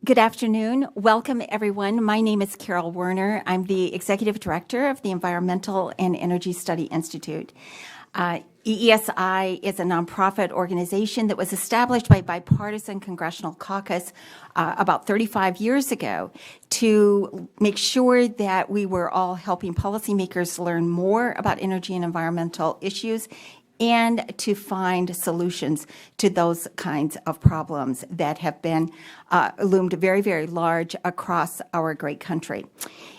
Good afternoon. Welcome, everyone. My name is Carol Werner. I'm the Executive Director of the Environmental and Energy Study Institute. EESI is a nonprofit organization that was established by bipartisan congressional caucus about 35 years ago to make sure that we were all helping policymakers learn more about energy and environmental issues and to find solutions to those kinds of problems that have been loomed very, very large across our great country.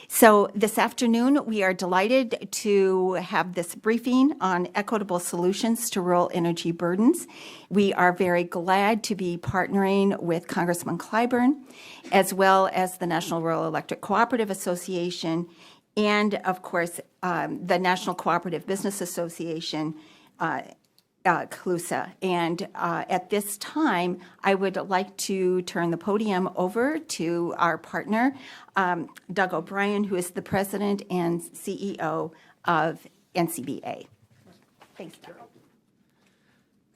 So this afternoon, we are delighted to have this briefing on equitable solutions to rural energy burdens. We are very glad to be partnering with Congressman Clyburn, as well as the National Rural Electric Cooperative Association, and of course, the National Cooperative Business Association, CLUSA. And at this time, I would like to turn the podium over to our partner, Doug O'Brien, who is the president and CEO of NCBA. Thanks, Doug.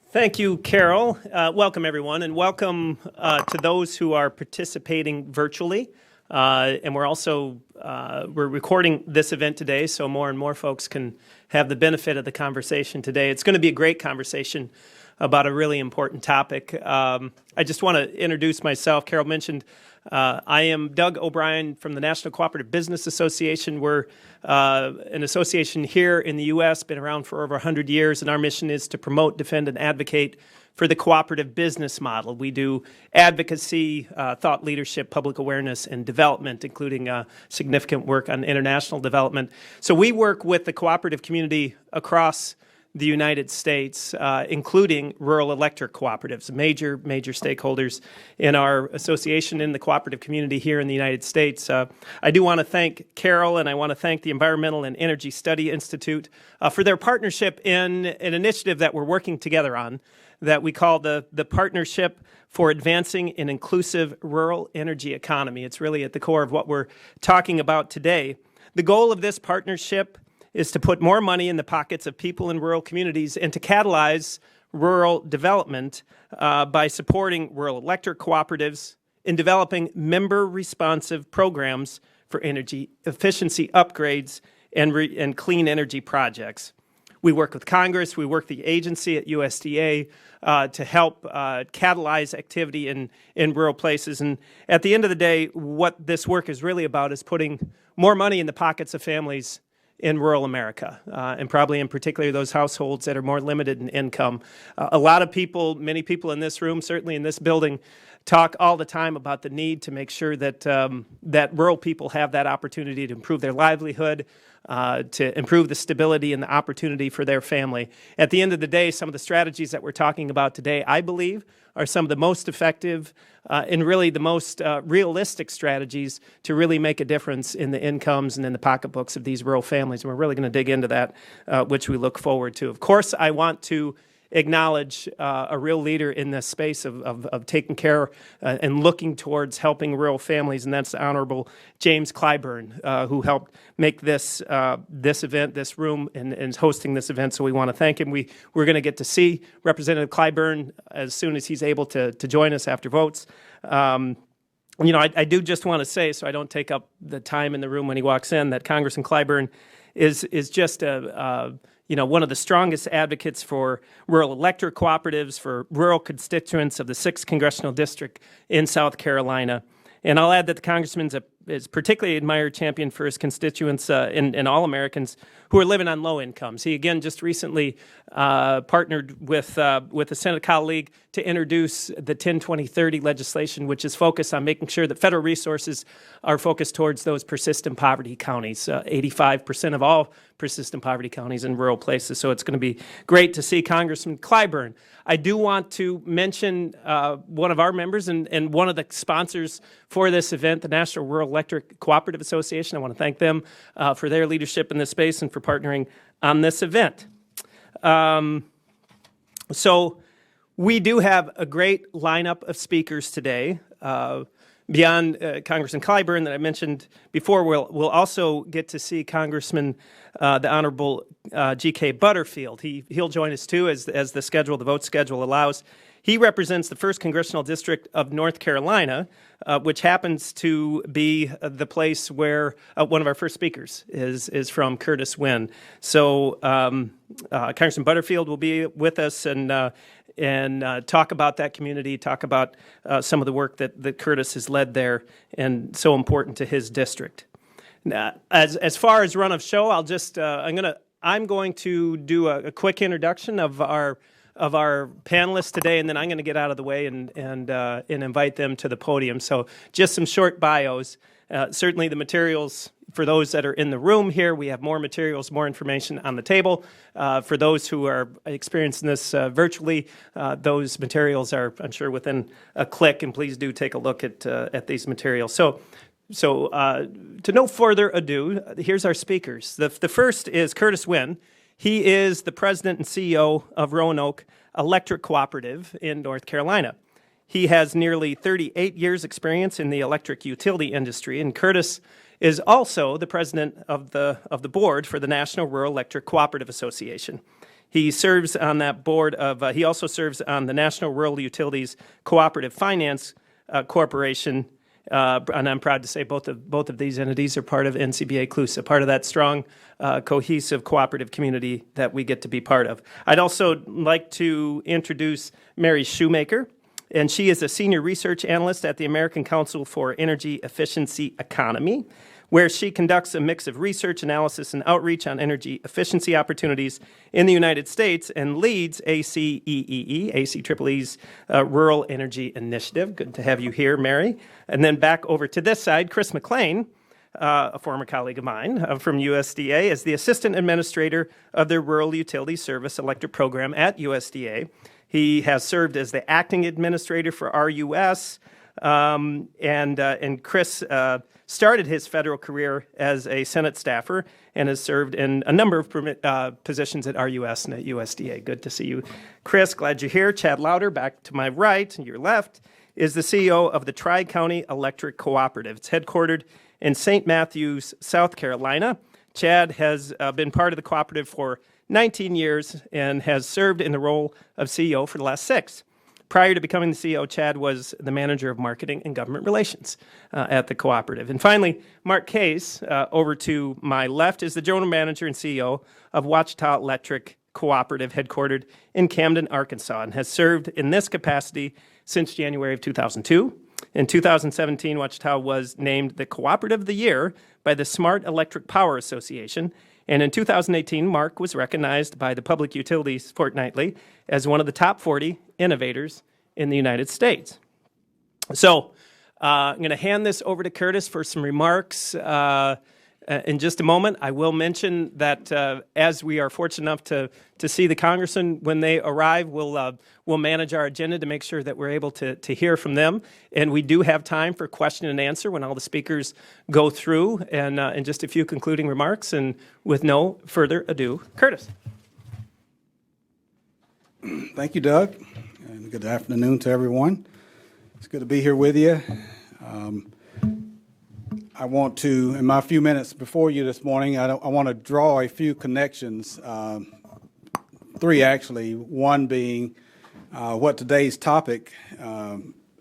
Thank you, Carol. Welcome, everyone, and welcome to those who are participating virtually. And we're also we're recording this event today, so more and more folks can have the benefit of the conversation today. It's going to be a great conversation about a really important topic. I just want to introduce myself. Carol mentioned I am Doug O'Brien from the National Cooperative Business Association. We're an association here in the U.S., been around for over 100 years, and our mission is to promote, defend, and advocate for the cooperative business model. We do advocacy, thought leadership, public awareness, and development, including significant work on international development. So we work with the cooperative community across the United States, including rural electric cooperatives, major stakeholders in our association in the cooperative community here in the United States. I do want to thank Carol, and I want to thank the Environmental and Energy Study Institute for their partnership in an initiative that we're working together on that we call the Partnership for Advancing an Inclusive Rural Energy Economy. It's really at the core of what we're talking about today. The goal of this partnership is to put more money in the pockets of people in rural communities and to catalyze rural development by supporting rural electric cooperatives in developing member-responsive programs for energy efficiency upgrades and clean energy projects. We work with Congress, we work the agency at USDA to help catalyze activity in rural places. And at the end of the day, what this work is really about is putting more money in the pockets of families in rural America, and probably in particular those households that are more limited in income. A lot of people, many people in this room, certainly in this building, talk all the time about the need to make sure that that rural people have that opportunity to improve their livelihood, to improve the stability and the opportunity for their family. At the end of the day, some of the strategies that we're talking about today, I believe, are some of the most effective and really the most realistic strategies to really make a difference in the incomes and in the pocketbooks of these rural families. And we're really going to dig into that, which we look forward to. Of course, I want to acknowledge a real leader in this space of taking care and looking towards helping rural families, and that's the Honorable James Clyburn, who helped make this event, this room, and is hosting this event. So we want to thank him. We're going to get to see Representative Clyburn as soon as he's able to join us after votes. I do just want to say, so I don't take up the time in the room when he walks in, that Congressman Clyburn is just one of the strongest advocates for rural electric cooperatives, for rural constituents of the 6th Congressional District in South Carolina. And I'll add that the Congressman is particularly admired champion for his constituents and all Americans who are living on low incomes. He, again, just recently partnered with a Senate colleague to introduce the 10-20-30 legislation, which is focused on making sure that federal resources are focused towards those persistent poverty counties, 85% of all persistent poverty counties in rural places. So it's going to be great to see Congressman Clyburn. I do want to mention one of our members and one of the sponsors for this event, the National Rural Electric Cooperative Association. I want to thank them for their leadership in this space and for partnering on this event. So we do have a great lineup of speakers today. Beyond Congressman Clyburn that I mentioned before, we'll also get to see Congressman the Honorable G.K. Butterfield. He'll join us too as the vote schedule allows. He represents the 1st Congressional District of North Carolina, which happens to be the place where one of our first speakers is from, Curtis Wynn. So Congressman Butterfield will be with us and talk about that community, talk about some of the work that Curtis has led there and so important to his district. Now, as far as run of show, I'll just I'm going to do a quick introduction of our panelists today, and then I'm going to get out of the way and invite them to the podium. So just some short bios. Certainly the materials for those that are in the room here, we have more materials, more information on the table. For those who are experiencing this virtually, those materials are, I'm sure, within a click, and please do take a look at these materials. So to no further ado, here's our speakers. The first is Curtis Wynn. He is the president and CEO of Roanoke Electric Cooperative in North Carolina. He has nearly 38 years experience in the electric utility industry, and Curtis is also the president of the board for the National Rural Electric Cooperative Association. He serves on that board he also serves on the National Rural Utilities Cooperative Finance Corporation, and I'm proud to say both of these entities are part of NCBA CLUSA, part of that strong, cohesive cooperative community that we get to be part of. I'd also like to introduce Mary Shoemaker, and she is a senior research analyst at the American Council for Energy Efficiency Economy, where she conducts a mix of research, analysis, and outreach on energy efficiency opportunities in the United States and leads ACEE's Rural Energy Initiative. Good to have you here, Mary. And then back over to this side, Chris McLean, a former colleague of mine from USDA, is the Assistant Administrator of the Rural Utility Service Electric Program at USDA. He has served as the Acting Administrator for RUS, and Chris started his federal career as a Senate staffer and has served in a number of positions at RUS and at USDA. Good to see you, Chris. Glad you're here. Chad Lauder, back to my right and your left, is the CEO of the Tri-County Electric Cooperative. It's headquartered in St. Matthews, South Carolina. Chad has been part of the cooperative for 19 years and has served in the role of CEO for the last 6. Prior to becoming the CEO, Chad was the manager of marketing and government relations at the cooperative. And finally, Mark Case, over to my left, is the general manager and CEO of Ouachita Electric Cooperative, headquartered in Camden, Arkansas, and has served in this capacity since January of 2002. In 2017, Ouachita was named the Cooperative of the Year by the Smart Electric Power Association. And in 2018, Mark was recognized by the Public Utilities Fortnightly as one of the top 40 innovators in the United States. So I'm going to hand this over to Curtis for some remarks in just a moment. I will mention that as we are fortunate enough to see the congressmen when they arrive, we'll manage our agenda to make sure that we're able to hear from them. And we do have time for question and answer when all the speakers go through, and just a few concluding remarks. And with no further ado, Curtis. Thank you, Doug, and good afternoon to everyone. It's good to be here with you. I want to, in my few minutes before you this morning, I want to draw a few connections, 3 actually, one being what today's topic,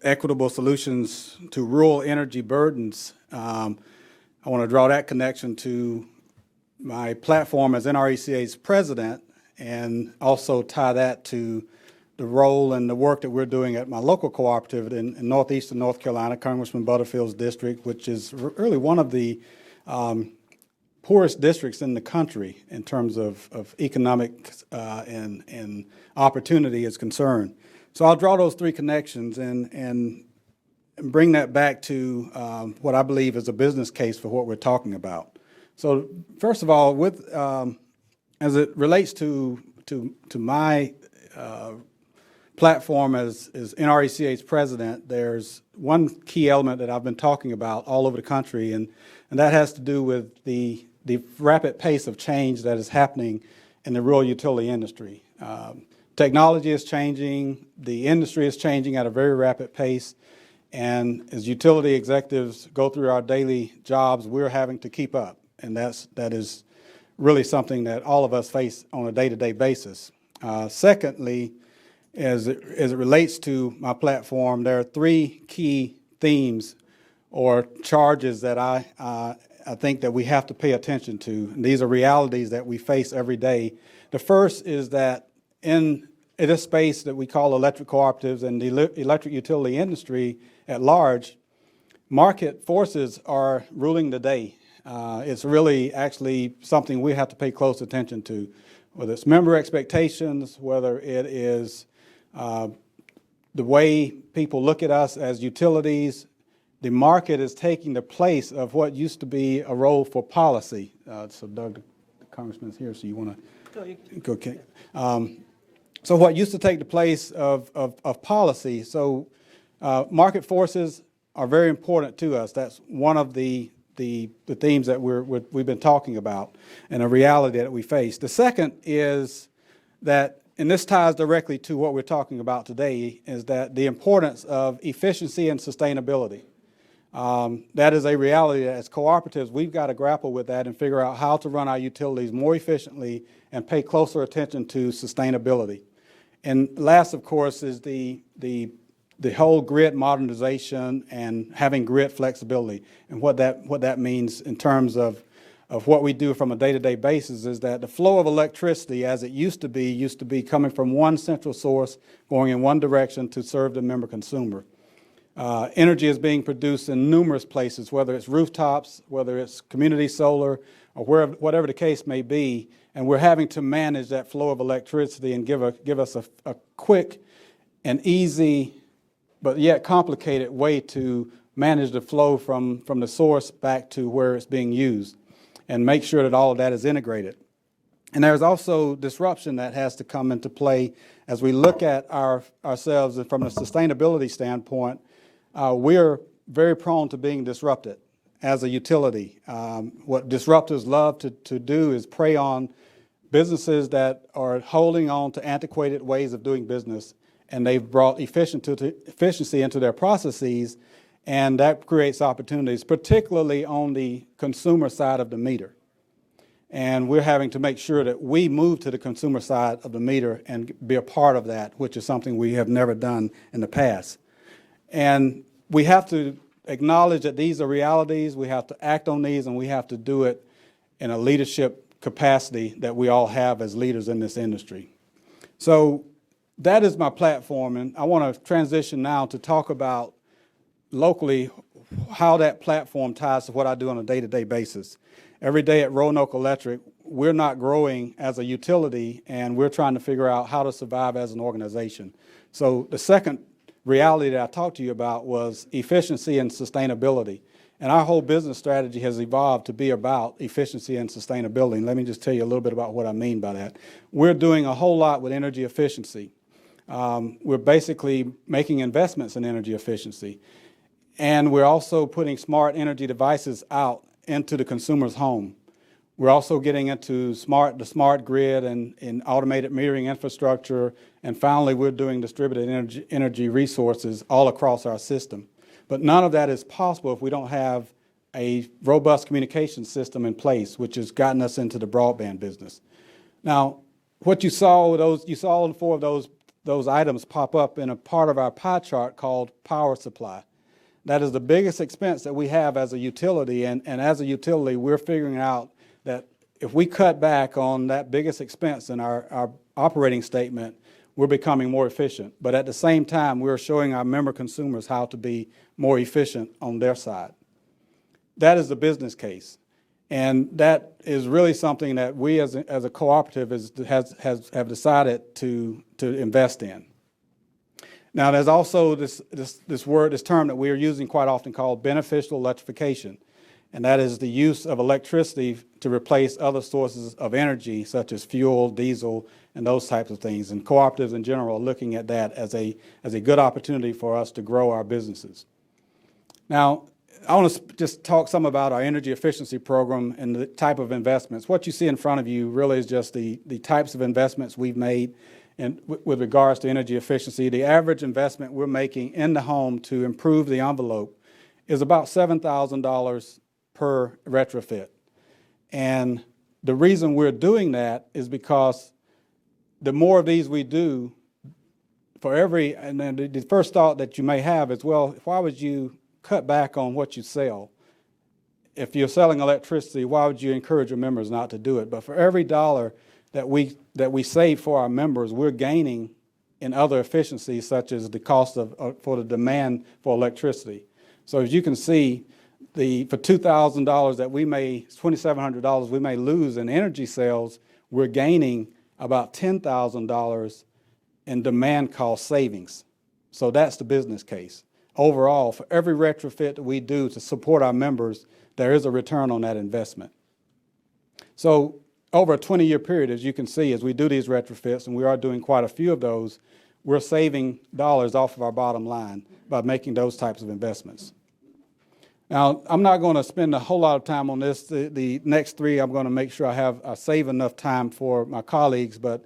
equitable solutions to rural energy burdens. I want to draw that connection to my platform as NRECA's president, and also tie that to the role and the work that we're doing at my local cooperative in northeastern North Carolina, Congressman Butterfield's district, which is really one of the poorest districts in the country in terms of economic and opportunity is concerned. So I'll draw those 3 connections and bring that back to what I believe is a business case for what we're talking about. So first of all, with as it relates to my platform as NRECA's president, there's one key element that I've been talking about all over the country, and that has to do with the rapid pace of change that is happening in the rural utility industry. Technology is changing, the industry is changing at a very rapid pace, and as utility executives go through our daily jobs, we're having to keep up, and that is really something that all of us face on a day-to-day basis. Secondly, as it relates to my platform, there are three key themes or charges that I think that we have to pay attention to. And these are realities that we face every day. The first is that in this space that we call electric cooperatives and the electric utility industry at large, market forces are ruling the day. It's really actually something we have to pay close attention to, whether it's member expectations, whether it is the way people look at us as utilities. The market is taking the place of what used to be a role for policy. So Doug, the congressman's here, so you want to go? Okay. So what used to take the place of policy. So market forces are very important to us. That's one of the themes that we've been talking about and a reality that we face. The second is that, and this ties directly to what we're talking about today, is that the importance of efficiency and sustainability. That is a reality that as cooperatives, we've got to grapple with that and figure out how to run our utilities more efficiently and pay closer attention to sustainability. And last, of course, is the whole grid modernization and having grid flexibility. And what that means in terms of what we do from a day-to-day basis is that the flow of electricity as it used to be coming from one central source, going in one direction to serve the member consumer. Energy is being produced in numerous places, whether it's rooftops, whether it's community solar, or whatever the case may be, and we're having to manage that flow of electricity and give us a quick and easy, but yet complicated way to manage the flow from the source back to where it's being used, and make sure that all of that is integrated. And there's also disruption that has to come into play as we look at ourselves, and from a sustainability standpoint, we're very prone to being disrupted as a utility. What disruptors love to do is prey on businesses that are holding on to antiquated ways of doing business, and they've brought efficiency into their processes, and that creates opportunities, particularly on the consumer side of the meter. And we're having to make sure that we move to the consumer side of the meter and be a part of that, which is something we have never done in the past. And we have to acknowledge that these are realities, we have to act on these, and we have to do it in a leadership capacity that we all have as leaders in this industry. So that is my platform, and I want to transition now to talk about locally how that platform ties to what I do on a day-to-day basis. Every day at Roanoke Electric, we're not growing as a utility, and we're trying to figure out how to survive as an organization. So the second reality that I talked to you about was efficiency and sustainability. And our whole business strategy has evolved to be about efficiency and sustainability. And let me just tell you a little bit about what I mean by that. We're doing a whole lot with energy efficiency. We're basically making investments in energy efficiency. And we're also putting smart energy devices out into the consumer's home. We're also getting into the smart grid and automated metering infrastructure. And finally, we're doing distributed energy resources all across our system. But none of that is possible if we don't have a robust communication system in place, which has gotten us into the broadband business. Now, what you saw all four of those items pop up in a part of our pie chart called power supply. That is the biggest expense that we have as a utility, and as a utility, we're figuring out that if we cut back on that biggest expense in our operating statement, we're becoming more efficient. But at the same time, we're showing our member consumers how to be more efficient on their side. That is the business case. And that is really something that we as a cooperative have decided to invest in. Now, there's also this term that we are using quite often called beneficial electrification. And that is the use of electricity to replace other sources of energy, such as fuel, diesel, and those types of things. And cooperatives in general are looking at that as a good opportunity for us to grow our businesses. Now, I want to just talk some about our energy efficiency program and the type of investments. What you see in front of you really is just the types of investments we've made with regards to energy efficiency. The average investment we're making in the home to improve the envelope is about $7,000 per retrofit. And the reason we're doing that is because the more of these we do, for every, and then the first thought that you may have is, well, why would you cut back on what you sell? If you're selling electricity, why would you encourage your members not to do it? But for every dollar that we save for our members, we're gaining in other efficiencies, such as the cost for the demand for electricity. So as you can see, for $2,000 that $2,700 we may lose in energy sales, we're gaining about $10,000 in demand cost savings. So that's the business case. Overall, for every retrofit that we do to support our members, there is a return on that investment. So over a 20-year period, as you can see, as we do these retrofits, and we are doing quite a few of those, we're saving dollars off of our bottom line by making those types of investments. Now, I'm not going to spend a whole lot of time on this. The next three, I'm going to make sure I save enough time for my colleagues, but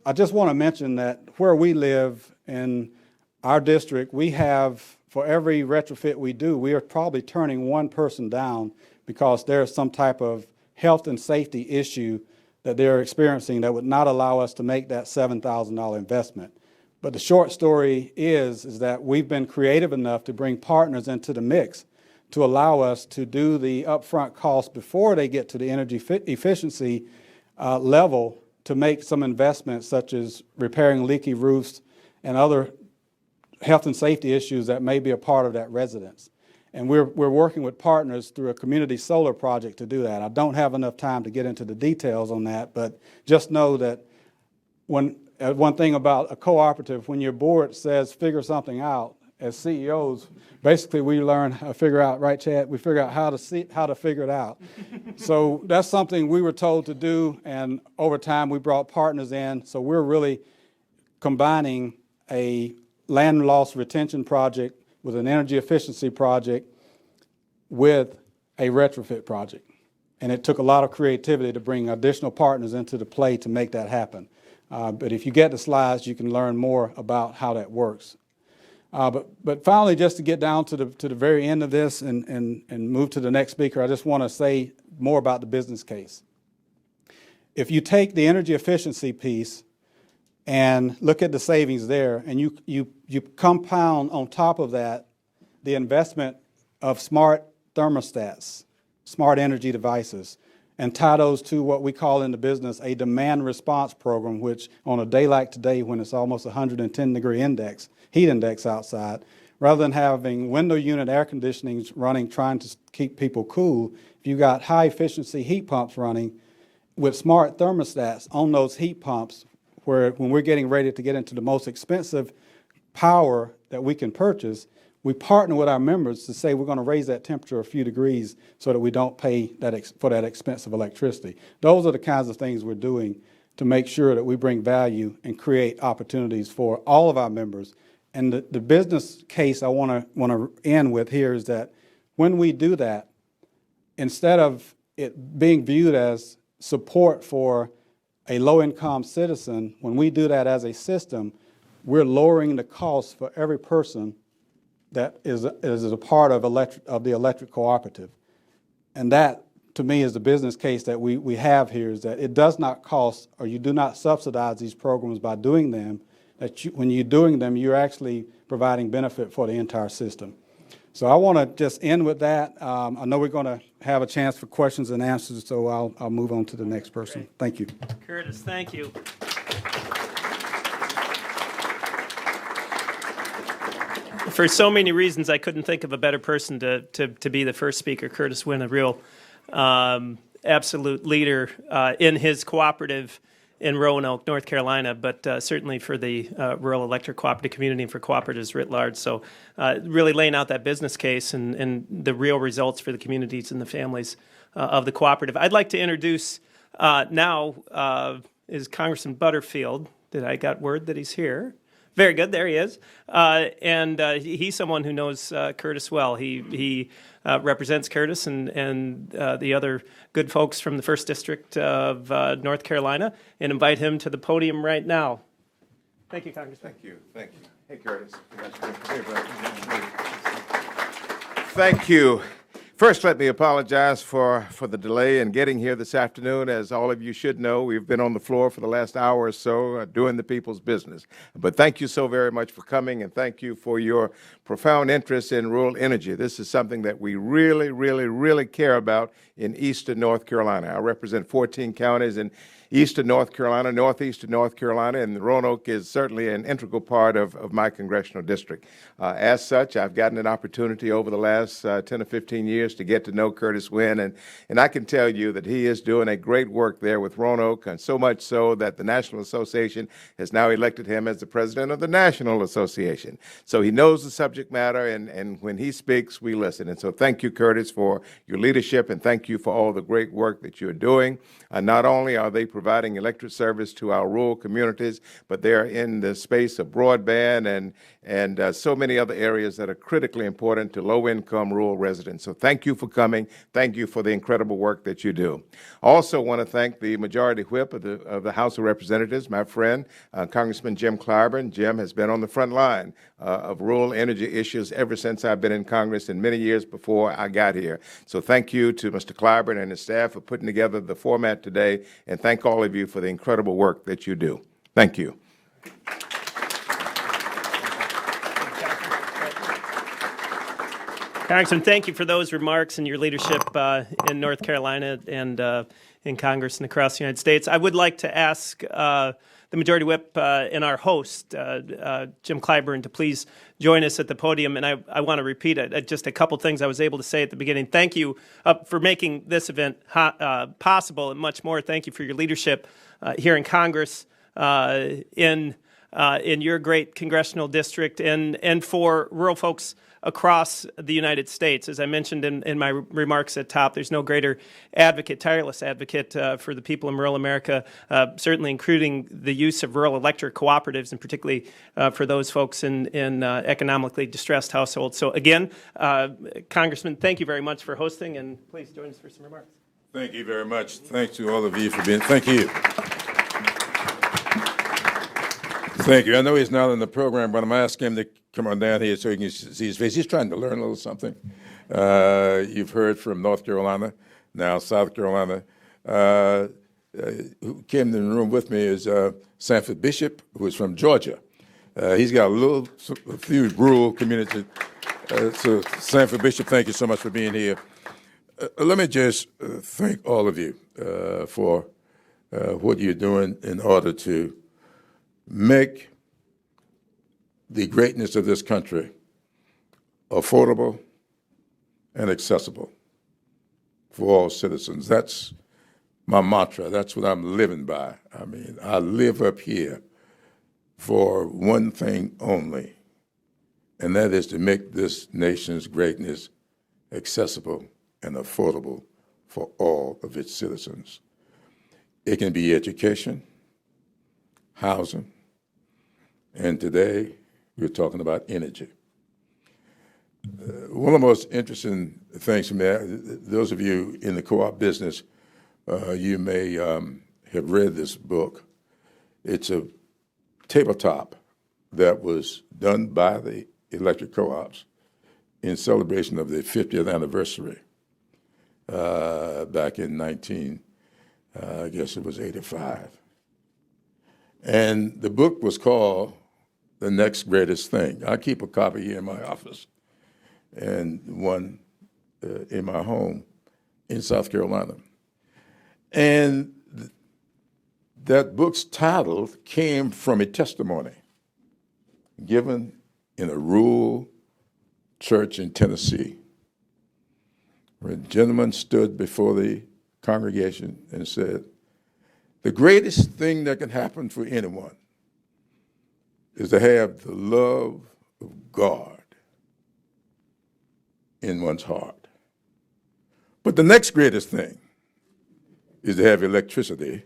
I just want to mention that where we live in our district, we have, for every retrofit we do, we are probably turning one person down because there's some type of health and safety issue that they're experiencing that would not allow us to make that $7,000 investment. But the short story is that we've been creative enough to bring partners into the mix to allow us to do the upfront costs before they get to the energy efficiency level to make some investments such as repairing leaky roofs and other health and safety issues that may be a part of that residence. And we're working with partners through a community solar project to do that. I don't have enough time to get into the details on that, but just know that one thing about a cooperative, when your board says figure something out, as CEOs, basically we learn how to figure out, right, Chad? We figure out how to figure it out. So that's something we were told to do, and over time we brought partners in. So we're really combining a land loss retention project with an energy efficiency project with a retrofit project. And it took a lot of creativity to bring additional partners into the play to make that happen. But if you get the slides, you can learn more about how that works. But finally, just to get down to the very end of this and move to the next speaker, I just want to say more about the business case. If you take the energy efficiency piece and look at the savings there, and you compound on top of that the investment of smart thermostats, smart energy devices, and tie those to what we call in the business a demand response program, which on a day like today when it's almost 110-degree heat index outside, rather than having window unit air conditioning running trying to keep people cool, if you got high efficiency heat pumps running with smart thermostats on those heat pumps, where when we're getting ready to get into the most expensive power that we can purchase, we partner with our members to say we're going to raise that temperature a few degrees so that we don't pay for that expensive electricity. Those are the kinds of things we're doing to make sure that we bring value and create opportunities for all of our members. And the business case I want to end with here is that when we do that, instead of it being viewed as support for a low-income citizen, when we do that as a system, we're lowering the cost for every person that is a part of the electric cooperative. And that, to me, is the business case that we have here, is that it does not cost, or you do not subsidize these programs by doing them, when you're doing them, you're actually providing benefit for the entire system. So I want to just end with that. I know we're going to have a chance for questions and answers, so I'll move on to the next person. Great. Thank you. Curtis, thank you. For so many reasons, I couldn't think of a better person to be the first speaker. Curtis Wynn, a real absolute leader in his cooperative in Roanoke, North Carolina, but certainly for the rural electric cooperative community and for cooperatives writ large. So really laying out that business case and the real results for the communities and the families of the cooperative. I'd like to introduce now is Congressman Butterfield. Did I got word that he's here? Very good, there he is. And he's someone who knows Curtis well. He represents Curtis and the other good folks from the 1st District of North Carolina, and invite him to the podium right now. Thank you, Congressman. Thank you. Thank you. Hey, Curtis. Thank you. First, let me apologize for the delay in getting here this afternoon. As all of you should know, we've been on the floor for the last hour or so doing the people's business. But thank you so very much for coming, and thank you for your profound interest in rural energy. This is something that we really, really, really care about in eastern North Carolina. I represent 14 counties in eastern North Carolina, northeastern North Carolina, and Roanoke is certainly an integral part of my congressional district. As such, I've gotten an opportunity over the last 10 or 15 years to get to know Curtis Wynn, and I can tell you that he is doing a great work there with Roanoke, and so much so that the National Association has now elected him as the president of the National Association. So he knows the subject matter, and when he speaks, we listen. And so thank you, Curtis, for your leadership, and thank you for all the great work that you're doing. Not only are they providing electric service to our rural communities, but they're in the space of broadband and so many other areas that are critically important to low-income rural residents. So thank you for coming. Thank you for the incredible work that you do. Also want to thank the Majority Whip of the House of Representatives, my friend, Congressman Jim Clyburn. Jim has been on the front line of rural energy issues ever since I've been in Congress and many years before I got here. So thank you to Mr. Clyburn and his staff for putting together the format today, and thank all of you for the incredible work that you do. Thank you. Congressman, thank you for those remarks and your leadership in North Carolina and in Congress and across the United States. I would like to ask the Majority Whip and our host, Jim Clyburn, to please join us at the podium. And I want to repeat just a couple things I was able to say at the beginning. Thank you for making this event possible, and much more. Thank you for your leadership here in Congress, in your great congressional district, and for rural folks across the United States. As I mentioned in my remarks at top, there's no greater advocate, tireless advocate for the people in rural America, certainly including the use of rural electric cooperatives, and particularly for those folks in economically distressed households. So again, Congressman, thank you very much for hosting, and please join us for some remarks. Thank you very much. Thanks to all of you for being, thank you. Thank you. I know he's not in the program, but I'm asking him to come on down here so you can see his face. He's trying to learn a little something. You've heard from North Carolina, now South Carolina. Who came in the room with me is Sanford Bishop, who is from Georgia. He's got a few rural communities. So Sanford Bishop, thank you so much for being here. Let me just thank all of you for what you're doing in order to make the greatness of this country affordable and accessible for all citizens. That's my mantra. That's what I'm living by. I mean, I live up here for one thing only, and that is to make this nation's greatness accessible and affordable for all of its citizens. It can be education, housing, and today we're talking about energy. One of the most interesting things for me, those of you in the co-op business, you may have read this book. It's a tabletop that was done by the electric co-ops in celebration of the 50th anniversary back in I guess it was 85. And the book was called The Next Greatest Thing. I keep a copy here in my office and one in my home in South Carolina. And that book's title came from a testimony given in a rural church in Tennessee, where a gentleman stood before the congregation and said, "The greatest thing that can happen for anyone is to have the love of God in one's heart. But the next greatest thing is to have electricity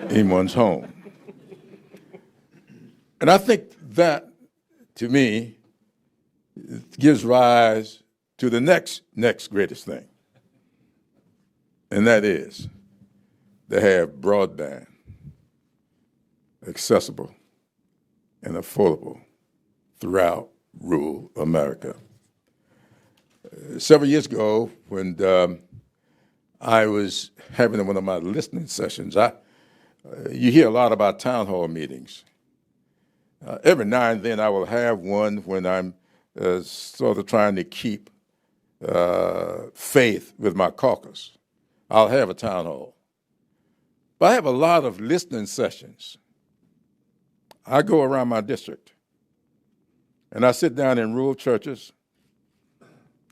in one's home." And I think that, to me, gives rise to the next greatest thing, and that is to have broadband accessible and affordable throughout rural America. several years ago, when I was having one of my listening sessions, you hear a lot about town hall meetings. Every now and then I will have one when I'm sort of trying to keep faith with my caucus. I'll have a town hall. But I have a lot of listening sessions. I go around my district, and I sit down in rural churches,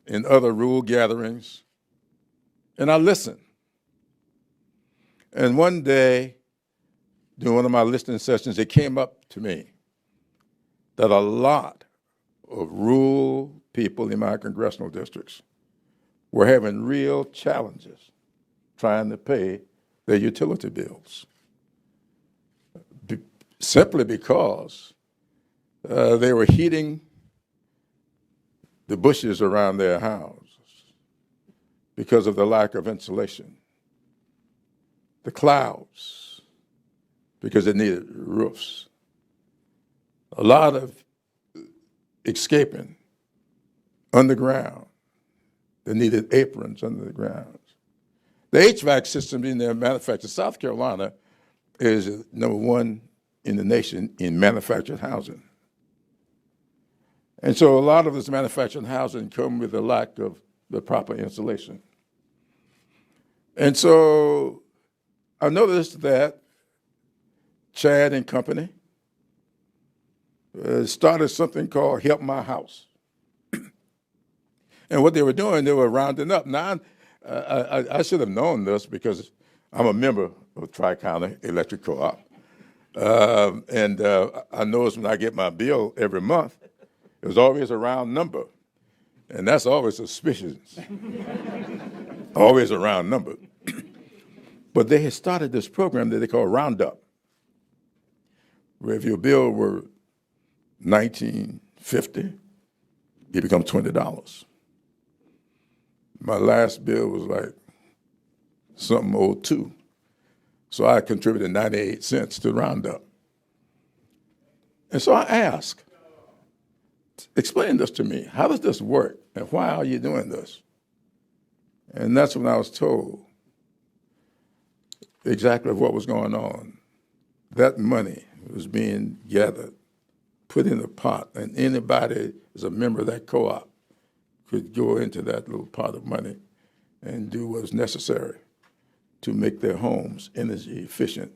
in other rural gatherings, and I listen. And one day, during one of my listening sessions, it came up to me that a lot of rural people in my congressional districts were having real challenges trying to pay their utility bills, simply because they were heating the bushes around their houses because of the lack of insulation, the clouds because it needed roofs, a lot of escaping underground that needed aprons under the ground. The HVAC system in their manufactured, South Carolina is number one in the nation in manufactured housing. And so a lot of this manufactured housing come with a lack of the proper insulation. And so I noticed that Chad and company started something called Help My House. And what they were doing, they were rounding up. Now, I should have known this because I'm a member of Tri-County Electric Co-op. I notice when I get my bill every month, there's always a round number. And that's always suspicious. Always a round number. But they had started this program that they call Roundup, where if your bill were $19.50, it becomes $20. My last bill was like something $02. So I contributed 98 cents to Roundup. And so I asked, explain this to me. How does this work? And why are you doing this? And that's when I was told exactly what was going on. That money was being gathered, put in a pot, and anybody as a member of that co-op could go into that little pot of money and do what was necessary to make their homes energy efficient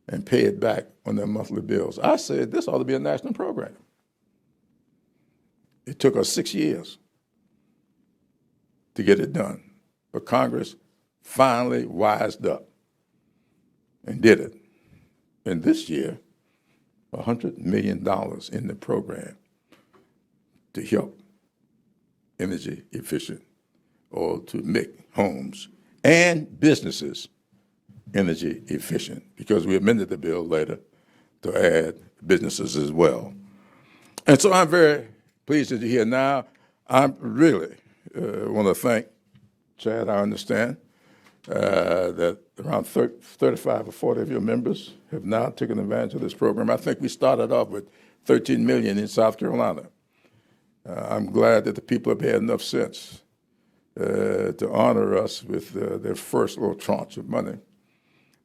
and pay it back on their monthly bills. I said, this ought to be a national program. It took us 6 years to get it done. But Congress finally wised up and did it. And this year, $100 million in the program to help energy efficient or to make homes and businesses energy efficient, because we amended the bill later to add businesses as well. And so I'm very pleased that you're here now. I really want to thank Chad. I understand that around 35 or 40 of your members have now taken advantage of this program. I think we started off with $13 million in South Carolina. I'm glad that the people have had enough sense to honor us with their first little tranche of money.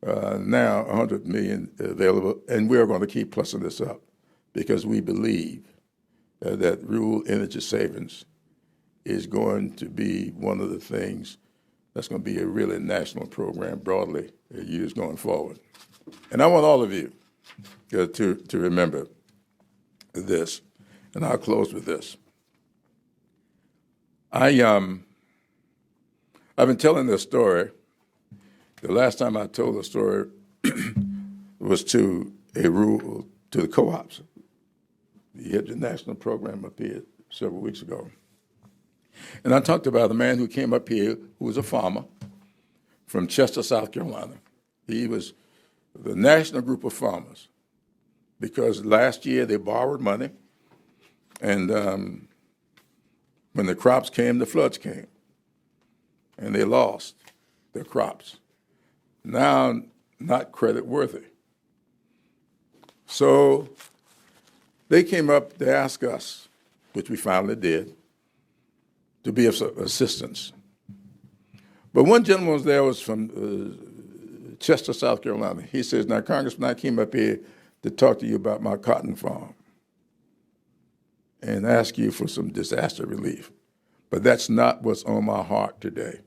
Now $100 million available, and we're going to keep plussing this up because we believe that rural energy savings is going to be one of the things that's going to be a really national program broadly years going forward. And I want all of you to remember this, and I'll close with this. I've been telling this story. The last time I told the story was to the co-ops. We had the national program up here several weeks ago. And I talked about a man who came up here who was a farmer from Chester, South Carolina. He was the national group of farmers because last year they borrowed money, and when the crops came, the floods came, and they lost their crops. Now, not credit worthy. So they came up to ask us, which we finally did, to be of assistance. But one gentleman was there, was from Chester, South Carolina. He says, now, Congressman, I came up here to talk to you about my cotton farm and ask you for some disaster relief. But that's not what's on my heart today.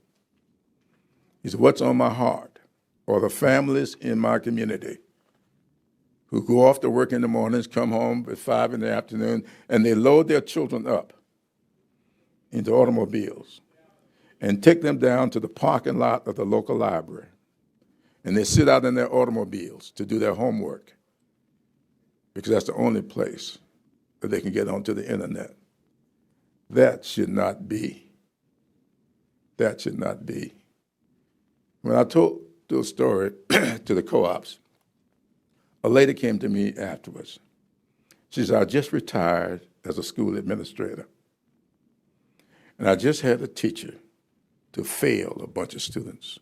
He said, what's on my heart are the families in my community who go off to work in the mornings, come home at 5 in the afternoon, and they load their children up into automobiles and take them down to the parking lot of the local library. And they sit out in their automobiles to do their homework because that's the only place that they can get onto the internet. That should not be. That should not be. When I told the story to the co-ops, a lady came to me afterwards. She said, I just retired as a school administrator, and I just had a teacher to fail a bunch of students.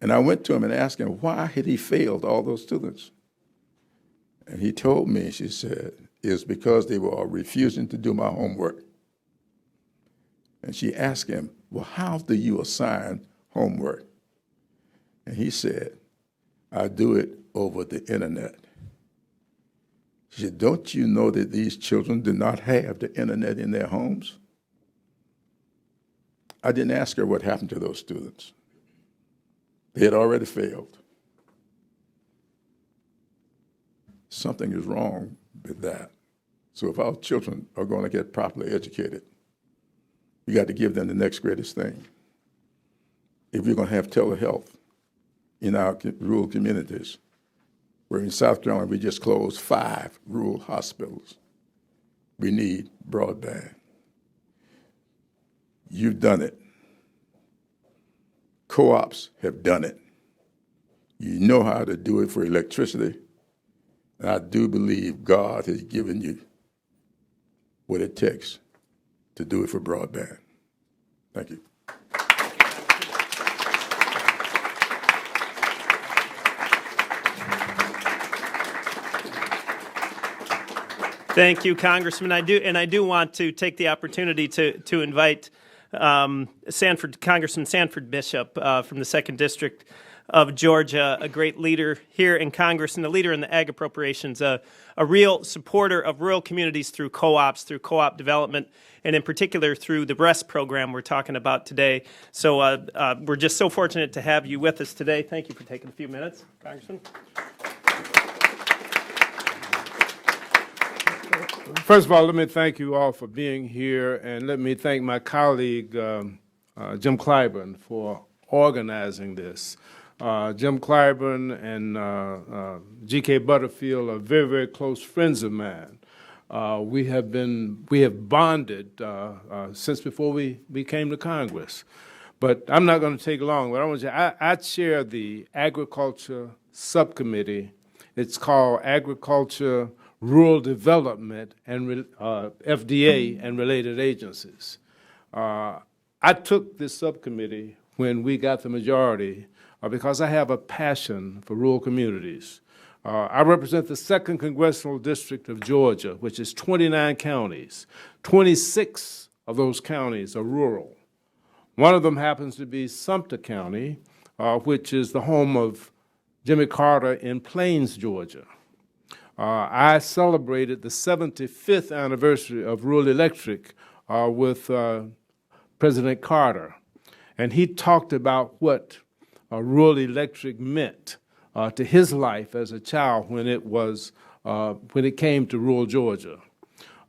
And I went to him and asked him, why had he failed all those students? And he told me, she said, it's because they were all refusing to do my homework. And she asked him, well, how do you assign homework? And he said, I do it over the internet. She said, don't you know that these children do not have the internet in their homes? I didn't ask her what happened to those students. They had already failed. Something is wrong with that. So if our children are going to get properly educated, you got to give them the next greatest thing. If you're going to have telehealth in our rural communities, where in South Carolina we just closed 5 rural hospitals, we need broadband. You've done it. Co-ops have done it. You know how to do it for electricity, and I do believe God has given you what it takes to do it for broadband. Thank you. Thank you, Congressman. I do want to take the opportunity to invite Congressman Sanford Bishop from the 2nd District of Georgia, a great leader here in Congress and a leader in the ag appropriations, a real supporter of rural communities through co-ops, through co-op development, and in particular through the RESP program we're talking about today. So we're just so fortunate to have you with us today. Thank you for taking a few minutes, Congressman. First of all, let me thank you all for being here, and let me thank my colleague, Jim Clyburn, for organizing this. Jim Clyburn and G.K. Butterfield are very, very close friends of mine. We have bonded since before we came to Congress. But I'm not going to take long. But I chair the Agriculture Subcommittee. It's called Agriculture, Rural Development, and FDA and related agencies. I took this subcommittee when we got the majority because I have a passion for rural communities. I represent the 2nd Congressional District of Georgia, which is 29 counties. 26 of those counties are rural. One of them happens to be Sumter County, which is the home of Jimmy Carter in Plains, Georgia. I celebrated the 75th anniversary of rural electric with President Carter, and he talked about what rural electric meant to his life as a child when it came to rural Georgia.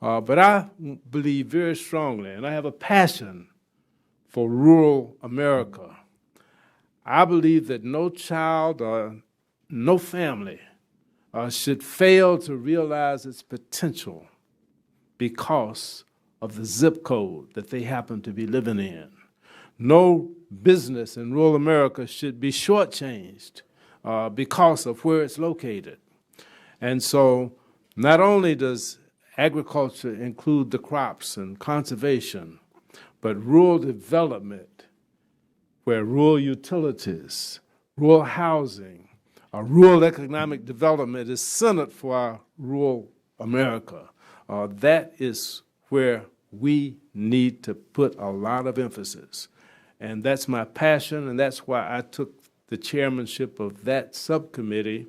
But I believe very strongly, and I have a passion for rural America. I believe that no child or no family should fail to realize its potential because of the zip code that they happen to be living in. No business in rural America should be shortchanged because of where it's located. And so not only does agriculture include the crops and conservation, but rural development, where rural utilities, rural housing, rural economic development is centered for our rural America. That is where we need to put a lot of emphasis. And that's my passion, and that's why I took the chairmanship of that subcommittee,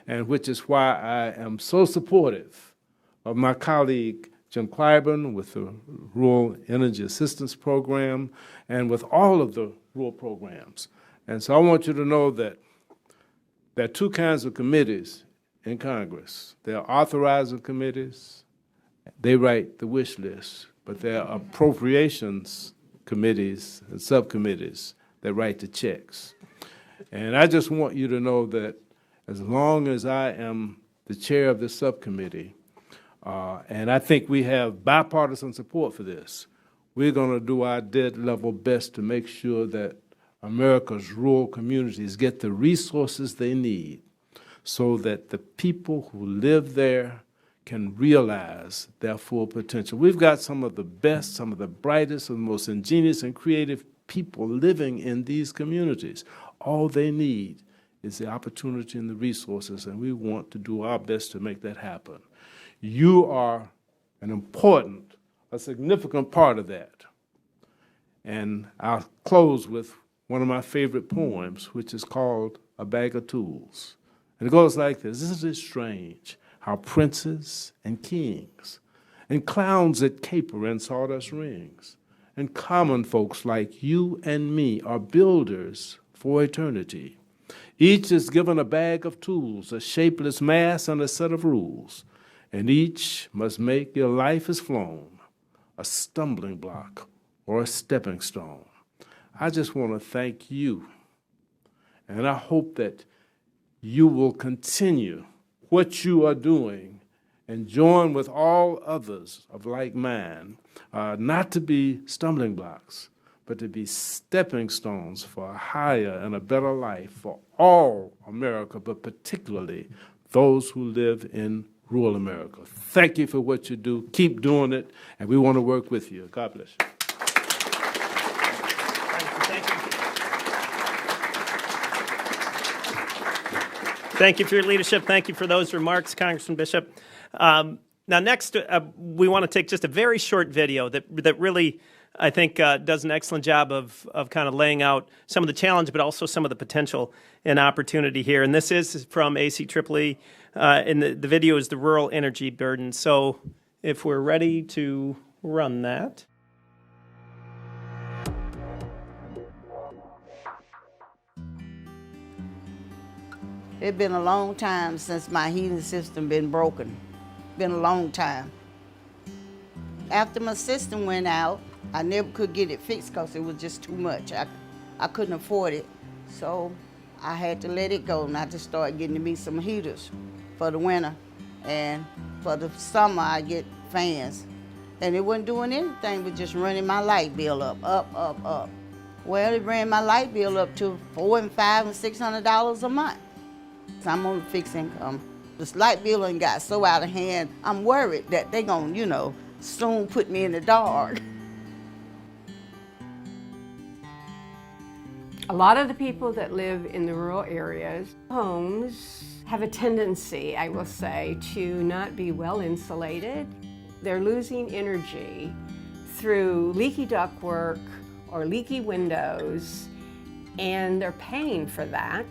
and which is why I am so supportive of my colleague Jim Clyburn with the Rural Energy Assistance Program and with all of the rural programs. And so I want you to know that there are two kinds of committees in Congress. There are authorizing committees. They write the wish list, but there are appropriations committees and subcommittees that write the checks. And I just want you to know that as long as I am the chair of this subcommittee, and I think we have bipartisan support for this, we're going to do our dead level best to make sure that America's rural communities get the resources they need so that the people who live there can realize their full potential. We've got some of the best, some of the brightest, and most ingenious and creative people living in these communities. All they need is the opportunity and the resources, and we want to do our best to make that happen. You are an important, a significant part of that. And I'll close with one of my favorite poems, which is called A Bag of Tools. And it goes like this: isn't it strange how princes and kings and clowns that caper in sawdust rings and common folks like you and me are builders for eternity. Each is given a bag of tools, a shapeless mass, and a set of rules, and each must make your life is flown a stumbling block or a stepping stone. I just want to thank you, and I hope that you will continue what you are doing and join with all others of like mind, not to be stumbling blocks, but to be stepping stones for a higher and a better life for all America, but particularly those who live in rural America. Thank you for what you do. Keep doing it, and we want to work with you. God bless you. Thank you for your leadership. Thank you for those remarks, Congressman Bishop. Now, next, we want to take just a very short video that really, I think, does an excellent job of kind of laying out some of the challenge, but also some of the potential and opportunity here. And this is from ACEEE, and the video is the rural energy burden. So if we're ready to run that. It's been a long time since my heating system been broken. Been a long time. After my system went out, I never could get it fixed because it was just too much. I couldn't afford it. So I had to let it go, and I just started getting me some heaters for the winter. And for the summer, I get fans. And it wasn't doing anything but just running my light bill up. Well, it ran my light bill up to $400 and $500 and $600 a month. I'm on fixed income. This light bill done got so out of hand, I'm worried that they gonna, soon put me in the dark. A lot of the people that live in the rural areas, homes have a tendency, I will say, to not be well insulated. They're losing energy through leaky ductwork or leaky windows, and they're paying for that.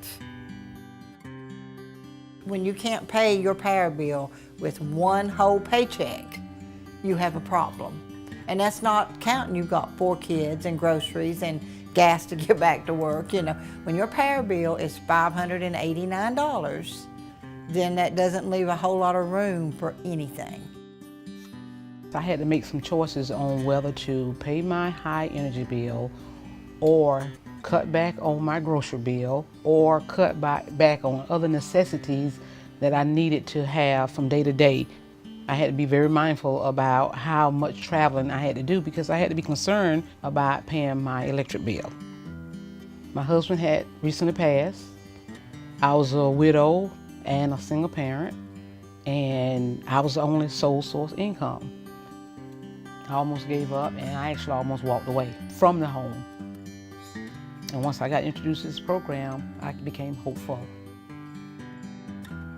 When you can't pay your power bill with one whole paycheck, you have a problem. And that's not counting you've got 4 kids and groceries and gas to get back to work. When your power bill is $589, then that doesn't leave a whole lot of room for anything. I had to make some choices on whether to pay my high energy bill or cut back on my grocery bill or cut back on other necessities that I needed to have from day to day. I had to be very mindful about how much traveling I had to do because I had to be concerned about paying my electric bill. My husband had recently passed. I was a widow and a single parent, and I was the only sole source income. I almost gave up, and I actually almost walked away from the home. And once I got introduced to this program, I became hopeful.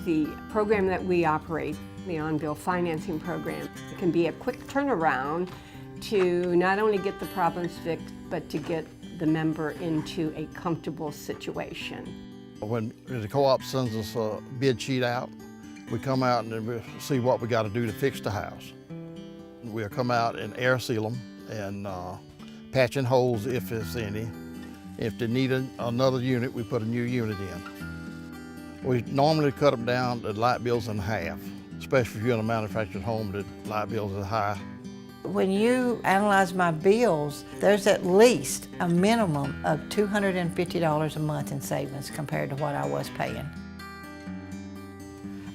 The program that we operate, the on-bill financing program, it can be a quick turnaround to not only get the problems fixed, but to get the member into a comfortable situation. When the co-op sends us a bid sheet out, we come out and we see what we got to do to fix the house. We'll come out and air seal them and patch in holes if there's any. If they need another unit, we put a new unit in. We normally cut them down, the light bills in half, especially if you're in a manufactured home, the light bills are high. When you analyze my bills, there's at least a minimum of $250 a month in savings compared to what I was paying.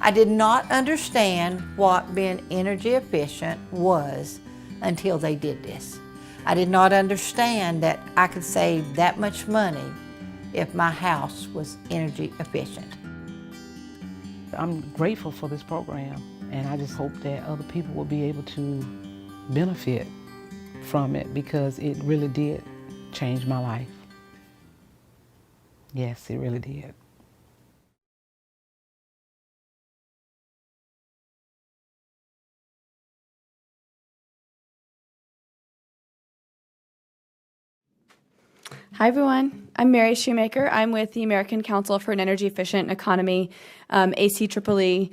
I did not understand what being energy efficient was until they did this. I did not understand that I could save that much money if my house was energy efficient. I'm grateful for this program, and I just hope that other people will be able to benefit from it because it really did change my life. Yes, it really did. Hi everyone, I'm Mary Shoemaker. I'm with the American Council for an Energy Efficient Economy, ACEEE.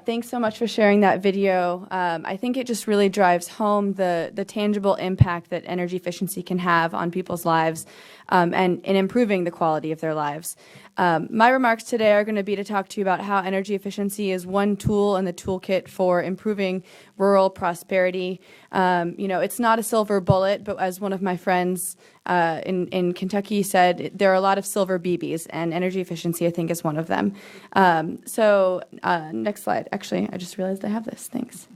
Thanks so much for sharing that video. I think it just really drives home the tangible impact that energy efficiency can have on people's lives and in improving the quality of their lives. My remarks today are going to be to talk to you about how energy efficiency is one tool in the toolkit for improving rural prosperity. It's not a silver bullet, but as one of my friends in Kentucky said, there are a lot of silver BBs, and energy efficiency, I think, is one of them. Next slide. Actually, I just realized I have this. Thanks.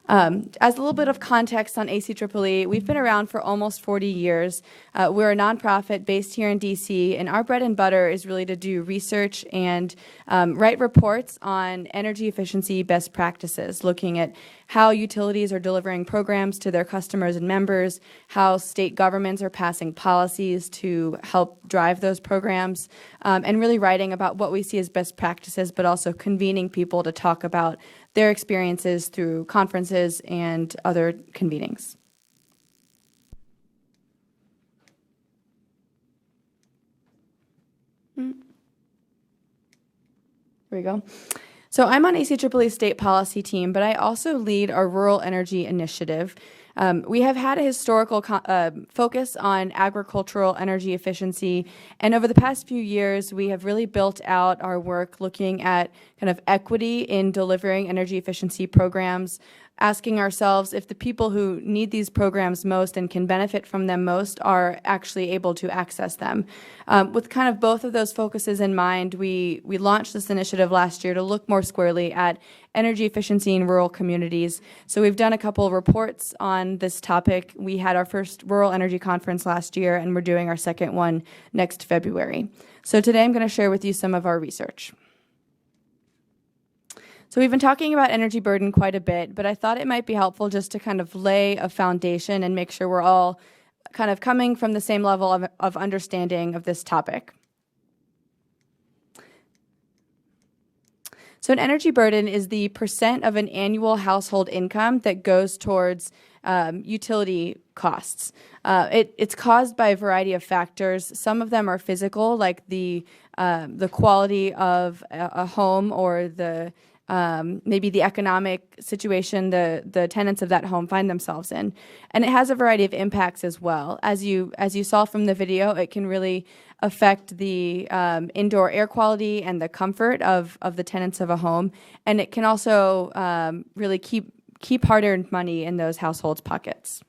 As a little bit of context on ACEEE, we've been around for almost 40 years. We're a nonprofit based here in DC, and our bread and butter is really to do research and write reports on energy efficiency best practices, looking at how utilities are delivering programs to their customers and members, how state governments are passing policies to help drive those programs, and really writing about what we see as best practices, but also convening people to talk about their experiences through conferences and other convenings. There we go. So I'm on ACEE's state policy team, but I also lead our rural energy initiative. We have had a historical focus on agricultural energy efficiency, and over the past few years, we have really built out our work looking at kind of equity in delivering energy efficiency programs, asking ourselves if the people who need these programs most and can benefit from them most are actually able to access them. With kind of both of those focuses in mind, we launched this initiative last year to look more squarely at energy efficiency in rural communities. So we've done a couple of reports on this topic. We had our first rural energy conference last year, and we're doing our second one next February. So today I'm going to share with you some of our research. So we've been talking about energy burden quite a bit, but I thought it might be helpful just to kind of lay a foundation and make sure we're all kind of coming from the same level of understanding of this topic. So an energy burden is the percent of an annual household income that goes towards utility costs. It's caused by a variety of factors. Some of them are physical, like the quality of a home or maybe the economic situation the tenants of that home find themselves in. And it has a variety of impacts as well. As you saw from the video, it can really affect the indoor air quality and the comfort of the tenants of a home. And it can also really keep hard-earned money in those households' pockets.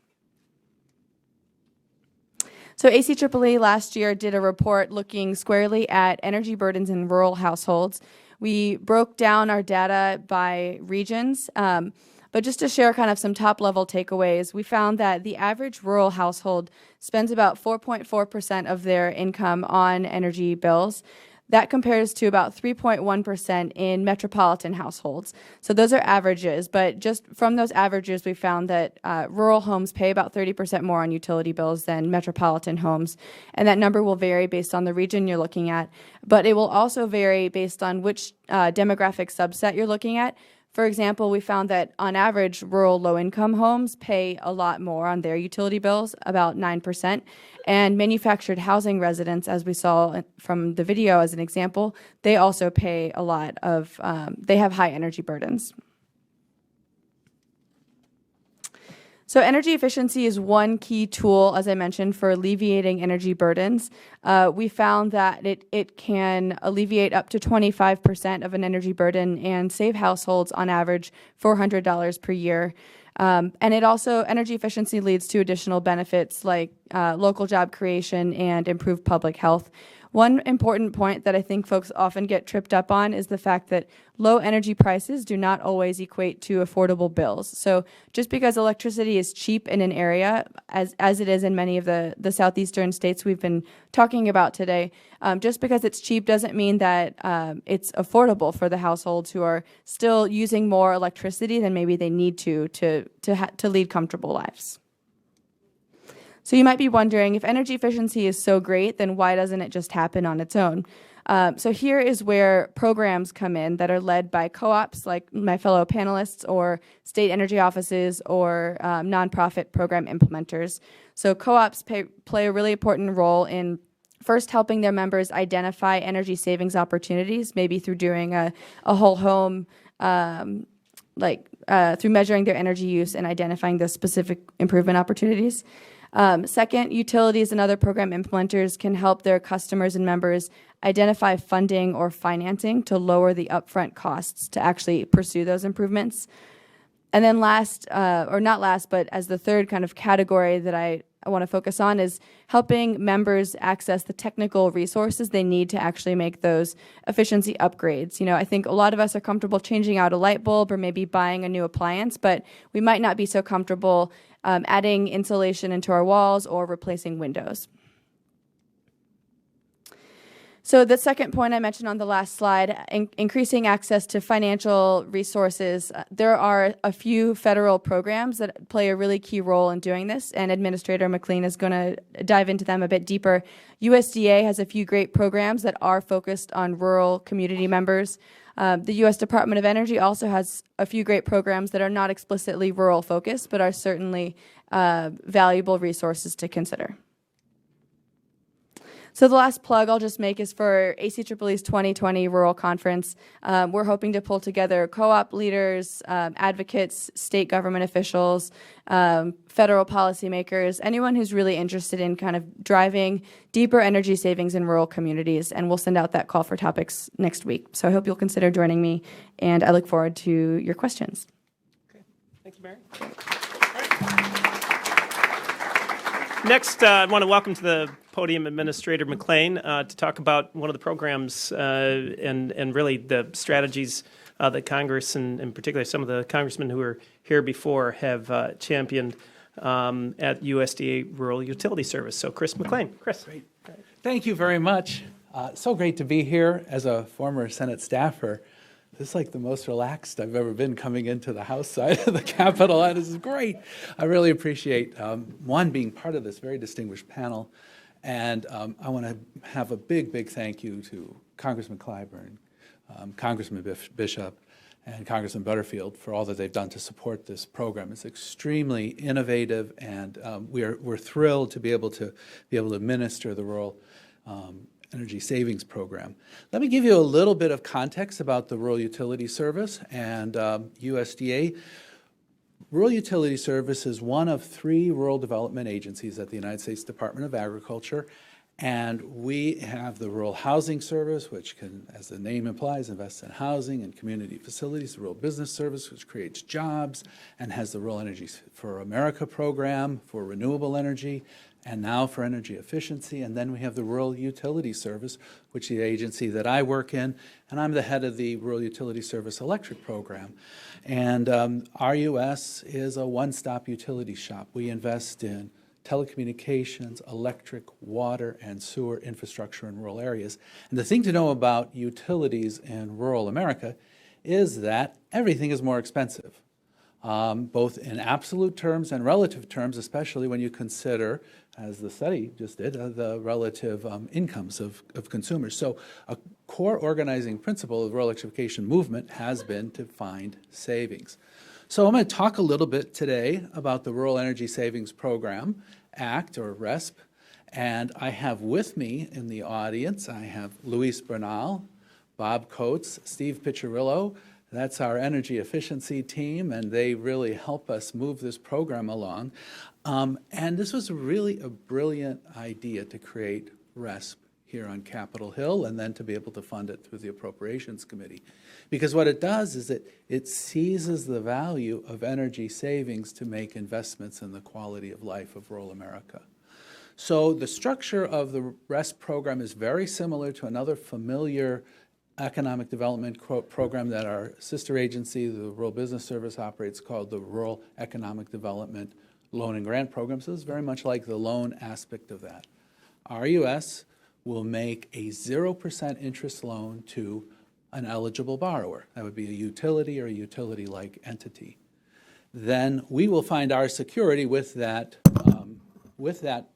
So ACEEE last year did a report looking squarely at energy burdens in rural households. We broke down our data by regions, but just to share kind of some top-level takeaways, we found that the average rural household spends about 4.4% of their income on energy bills. That compares to about 3.1% in metropolitan households. So those are averages, but just from those averages, we found that rural homes pay about 30% more on utility bills than metropolitan homes. And that number will vary based on the region you're looking at, but it will also vary based on which demographic subset you're looking at. For example, we found that on average, rural low-income homes pay a lot more on their utility bills, about 9%, and manufactured housing residents, as we saw from the video as an example, they also pay a lot of, they have high energy burdens. So energy efficiency is one key tool, as I mentioned, for alleviating energy burdens. We found that it can alleviate up to 25% of an energy burden and save households on average $400 per year. And it also, energy efficiency leads to additional benefits like local job creation and improved public health. One important point that I think folks often get tripped up on is the fact that low energy prices do not always equate to affordable bills. So just because electricity is cheap in an area, as it is in many of the southeastern states we've been talking about today, just because it's cheap doesn't mean that it's affordable for the households who are still using more electricity than maybe they need to lead comfortable lives. So you might be wondering, if energy efficiency is so great, then why doesn't it just happen on its own? So here is where programs come in that are led by co-ops like my fellow panelists, or state energy offices, or nonprofit program implementers. So co-ops play a really important role in first helping their members identify energy savings opportunities, maybe through doing a whole home, through measuring their energy use and identifying those specific improvement opportunities. Second, utilities and other program implementers can help their customers and members identify funding or financing to lower the upfront costs to actually pursue those improvements. And then last, or not last, but as the third kind of category that I want to focus on, is helping members access the technical resources they need to actually make those efficiency upgrades. You know, I think a lot of us are comfortable changing out a light bulb or maybe buying a new appliance, but we might not be so comfortable adding insulation into our walls or replacing windows. So the second point I mentioned on the last slide, increasing access to financial resources. There are a few federal programs that play a really key role in doing this, and Administrator McLean is going to dive into them a bit deeper. USDA has a few great programs that are focused on rural community members. The U.S. Department of Energy also has a few great programs that are not explicitly rural focused, but are certainly valuable resources to consider. So the last plug I'll just make is for ACEEE's 2020 Rural Conference. We're hoping to pull together co-op leaders, advocates, state government officials, federal policymakers, anyone who's really interested in kind of driving deeper energy savings in rural communities. And we'll send out that call for topics next week. So I hope you'll consider joining me, and I look forward to your questions. Okay. Thank you, Mary. Next, I want to welcome to the podium Administrator McLean to talk about one of the programs and really the strategies that Congress, and particularly some of the congressmen who were here before, have championed at USDA Rural Utility Service. So Chris McLean. Chris. Great. Thank you very much. So great to be here as a former Senate staffer. This is like the most relaxed I've ever been coming into the House side of the Capitol, and this is great. I really appreciate, one, being part of this very distinguished panel, and I want to have a big thank you to Congressman Clyburn, Congressman Bishop, and Congressman Butterfield for all that they've done to support this program. It's extremely innovative, and we're thrilled to be able to administer the rural energy savings program. Let me give you a little bit of context about the Rural Utility Service and USDA. Rural Utility Service is one of 3 rural development agencies at the United States Department of Agriculture, and we have the Rural Housing Service, which can, as the name implies, invest in housing and community facilities, the Rural Business Service, which creates jobs and has the Rural Energy for America program for renewable energy, and now for energy efficiency. And then we have the Rural Utility Service, which is the agency that I work in, and I'm the head of the Rural Utility Service Electric Program. And RUS is a one-stop utility shop. We invest in telecommunications, electric, water, and sewer infrastructure in rural areas. And the thing to know about utilities in rural America is that everything is more expensive. both in absolute terms and relative terms, especially when you consider, as the study just did, the relative incomes of consumers. So a core organizing principle of the rural electrification movement has been to find savings. So I'm going to talk a little bit today about the Rural Energy Savings Program Act, or RESP, and I have with me in the audience, I have Luis Bernal, Bob Coates, Steve Piccirillo. That's our energy efficiency team, and they really help us move this program along. And this was really a brilliant idea to create RESP here on Capitol Hill, and then to be able to fund it through the Appropriations Committee. Because what it does is it seizes the value of energy savings to make investments in the quality of life of rural America. So the structure of the RESP program is very similar to another familiar economic development program that our sister agency, the Rural Business Service, operates, called the Rural Economic Development Loan and Grant Program. So it's very much like the loan aspect of that. RUS will make a 0% interest loan to an eligible borrower. That would be a utility or a utility-like entity. Then we will find our security with that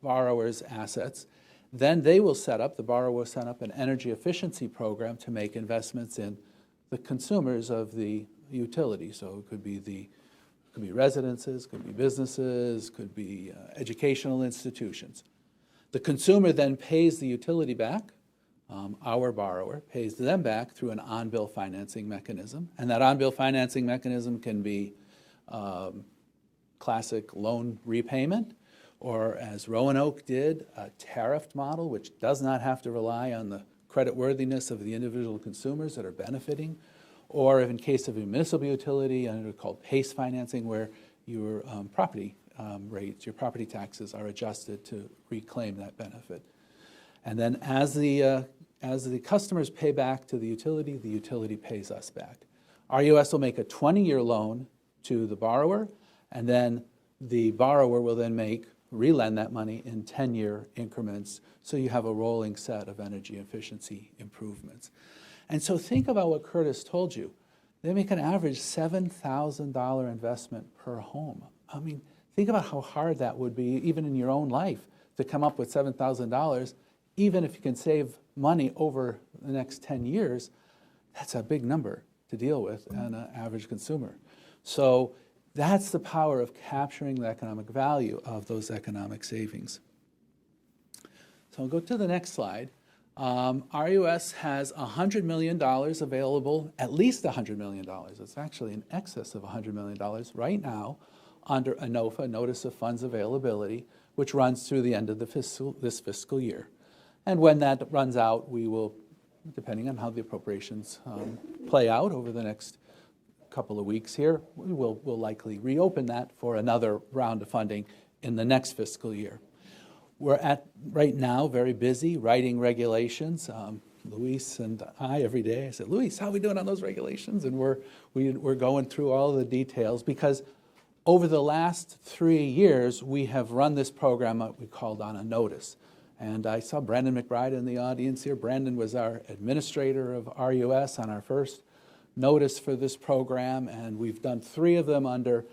borrower's assets. Then they will the borrower will set up an energy efficiency program to make investments in the consumers of the utility. So it could be residences, could be businesses, could be educational institutions. The consumer then pays the utility back. Our borrower pays them back through an on-bill financing mechanism. And that on-bill financing mechanism can be classic loan repayment, or as Roanoke did, a tariffed model, which does not have to rely on the creditworthiness of the individual consumers that are benefiting, or in case of a municipal utility, under called PACE financing, where your property rates, your property taxes are adjusted to reclaim that benefit. And then as the customers pay back to the utility pays us back. RUS will make a 20-year loan to the borrower, and then the borrower will then relend that money in 10-year increments, so you have a rolling set of energy efficiency improvements. And so think about what Curtis told you. They make an average $7,000 investment per home. I mean, think about how hard that would be, even in your own life, to come up with $7,000. Even if you can save money over the next 10 years, that's a big number to deal with an average consumer. So that's the power of capturing the economic value of those economic savings. So I'll go to the next slide. RUS has $100 million available, at least $100 million. It's actually in excess of $100 million right now under ANOFA, Notice of Funds Availability, which runs through the end of this fiscal year. And when that runs out, we will, depending on how the appropriations play out over the next couple of weeks here, we'll likely reopen that for another round of funding in the next fiscal year. We're right now very busy writing regulations. Luis and I, every day, I said, Luis, how are we doing on those regulations? And we're going through all the details, because over the last 3 years, we have run this program that we called On a Notice. And I saw Brandon McBride in the audience here. Brandon was our administrator of RUS on our first notice for this program, and we've done 3 of them under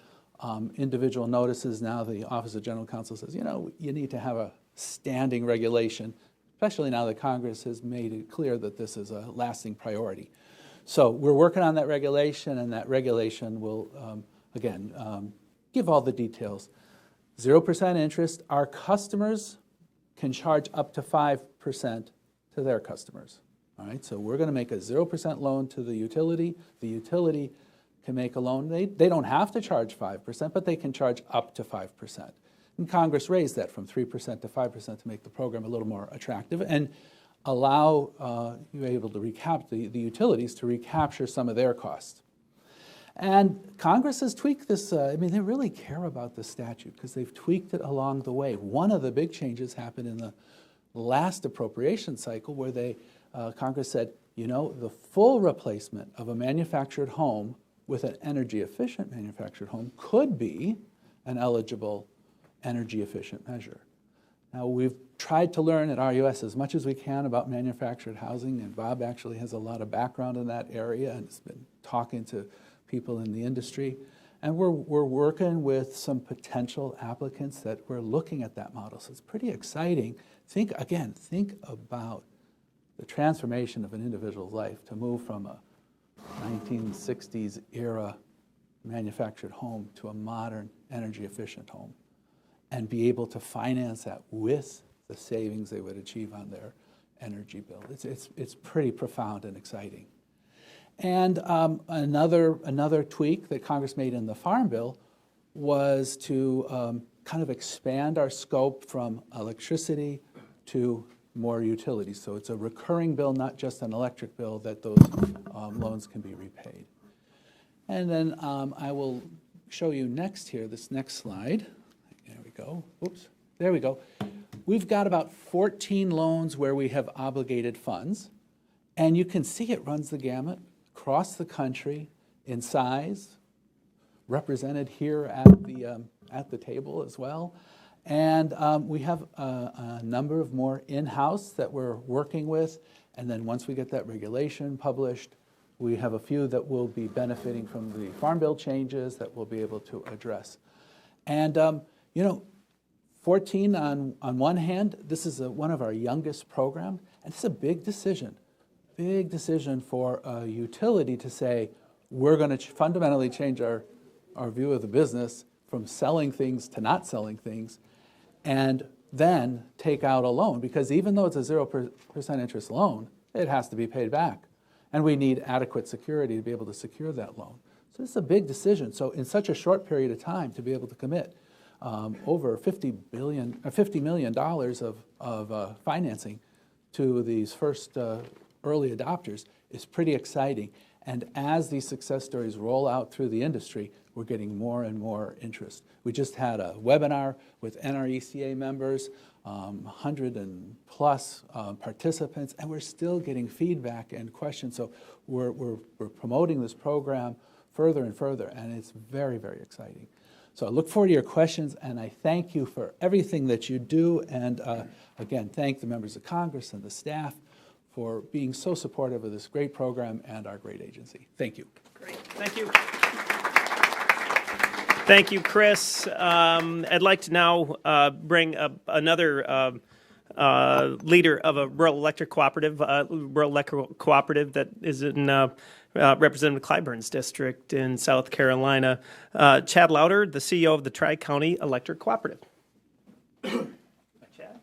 individual notices. Now the Office of General Counsel says, you need to have a standing regulation, especially now that Congress has made it clear that this is a lasting priority. So we're working on that regulation, and that regulation will, give all the details. 0% interest. Our customers can charge up to 5% to their customers. All right, so we're going to make a 0% loan to the utility. The utility can make a loan. They don't have to charge 5%, but they can charge up to 5%. And Congress raised that from 3% to 5% to make the program a little more attractive and allow you able to the utilities to recapture some of their costs. And Congress has tweaked this. They really care about this statute because they've tweaked it along the way. One of the big changes happened in the last appropriation cycle where Congress said, the full replacement of a manufactured home with an energy efficient manufactured home could be an eligible energy efficient measure. Now, we've tried to learn at RUS as much as we can about manufactured housing, and Bob actually has a lot of background in that area and has been talking to people in the industry. And we're working with some potential applicants that we're looking at that model. So it's pretty exciting. Think about the transformation of an individual's life to move from a 1960s era manufactured home to a modern energy efficient home and be able to finance that with the savings they would achieve on their energy bill. It's pretty profound and exciting. And another tweak that Congress made in the Farm Bill was to kind of expand our scope from electricity to more utilities. So it's a recurring bill, not just an electric bill, that those loans can be repaid. And then I will show you next here, this next slide. There we go. Oops. There we go. We've got about 14 loans where we have obligated funds. And you can see it runs the gamut across the country in size, represented here at the table as well. And we have a number of more in-house that we're working with. And then once we get that regulation published, we have a few that will be benefiting from the Farm Bill changes that we'll be able to address. And, 14 on one hand, this is one of our youngest programs, and it's a big decision for a utility to say, we're going to fundamentally change our view of the business from selling things to not selling things, and then take out a loan, because even though it's a 0% interest loan, it has to be paid back. And we need adequate security to be able to secure that loan. So this is a big decision. So in such a short period of time to be able to commit over $50 million of financing to these first early adopters is pretty exciting. And as these success stories roll out through the industry, we're getting more and more interest. We just had a webinar with NRECA members, 100 and plus participants, and we're still getting feedback and questions. So we're promoting this program further and further, and it's very, very exciting. So I look forward to your questions, and I thank you for everything that you do. And again, thank the members of Congress and the staff for being so supportive of this great program and our great agency. Thank you. Great. Thank you. Thank you, Chris. I'd like to now bring another leader of a rural electric cooperative that is in Representative Clyburn's district in South Carolina. Chad Louder, the CEO of the Tri-County Electric Cooperative. Chad.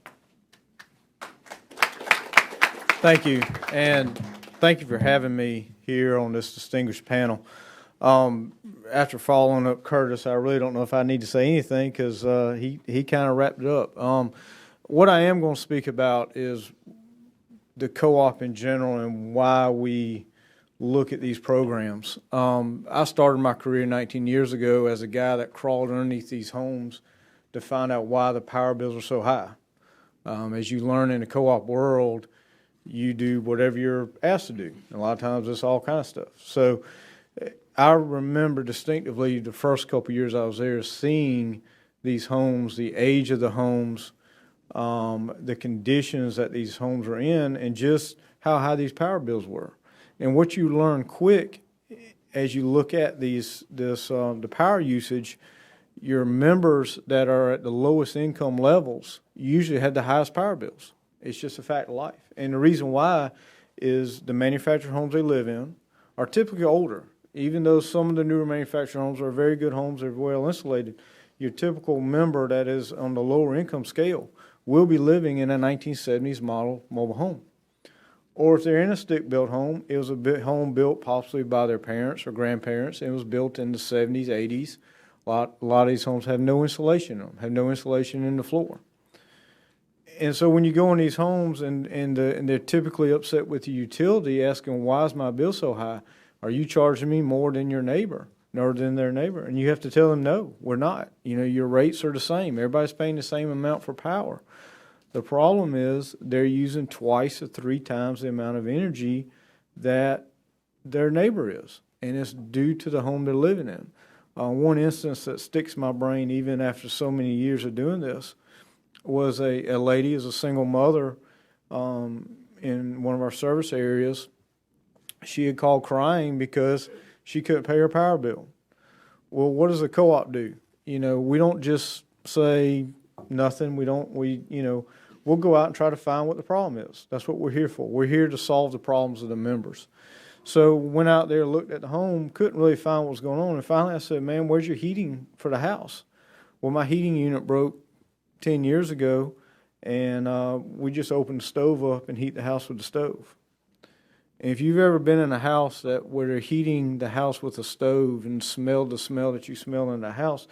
Thank you, and thank you for having me here on this distinguished panel. After following up Curtis, I really don't know if I need to say anything because he kind of wrapped it up. What I am going to speak about is the co-op in general and why we look at these programs. I started my career 19 years ago as a guy that crawled underneath these homes to find out why the power bills are so high. As you learn in the co-op world, you do whatever you're asked to do. A lot of times it's all kind of stuff. So I remember distinctively the first couple of years I was there seeing these homes, the age of the homes, the conditions that these homes are in, and just how high these power bills were. And what you learn quick as you look at the power usage, your members that are at the lowest income levels usually had the highest power bills. It's just a fact of life. And the reason why is the manufactured homes they live in are typically older. Even though some of the newer manufactured homes are very good homes, they're well insulated, your typical member that is on the lower income scale will be living in a 1970s model mobile home. Or if they're in a stick-built home, it was a home built possibly by their parents or grandparents, and it was built in the 70s, 80s. A lot of these homes have no insulation in them, have no insulation in the floor. And so when you go in these homes and they're typically upset with the utility, asking, why is my bill so high? Are you charging me more than your neighbor, or than their neighbor? And you have to tell them, no, we're not. Your rates are the same. Everybody's paying the same amount for power. The problem is they're using twice or three times the amount of energy that their neighbor is, and it's due to the home they're living in. One instance that sticks in my brain even after so many years of doing this was a lady as a single mother in one of our service areas. She had called crying because she couldn't pay her power bill. Well, what does the co-op do? You know, we don't just say nothing. We'll go out and try to find what the problem is. That's what we're here for. We're here to solve the problems of the members. So went out there, looked at the home, couldn't really find what was going on. And finally I said, man, where's your heating for the house? Well, my heating unit broke 10 years ago, and we just opened the stove up and heat the house with the stove. And if you've ever been in a house where they're heating the house with a stove and smelled the smell that you smell in the house,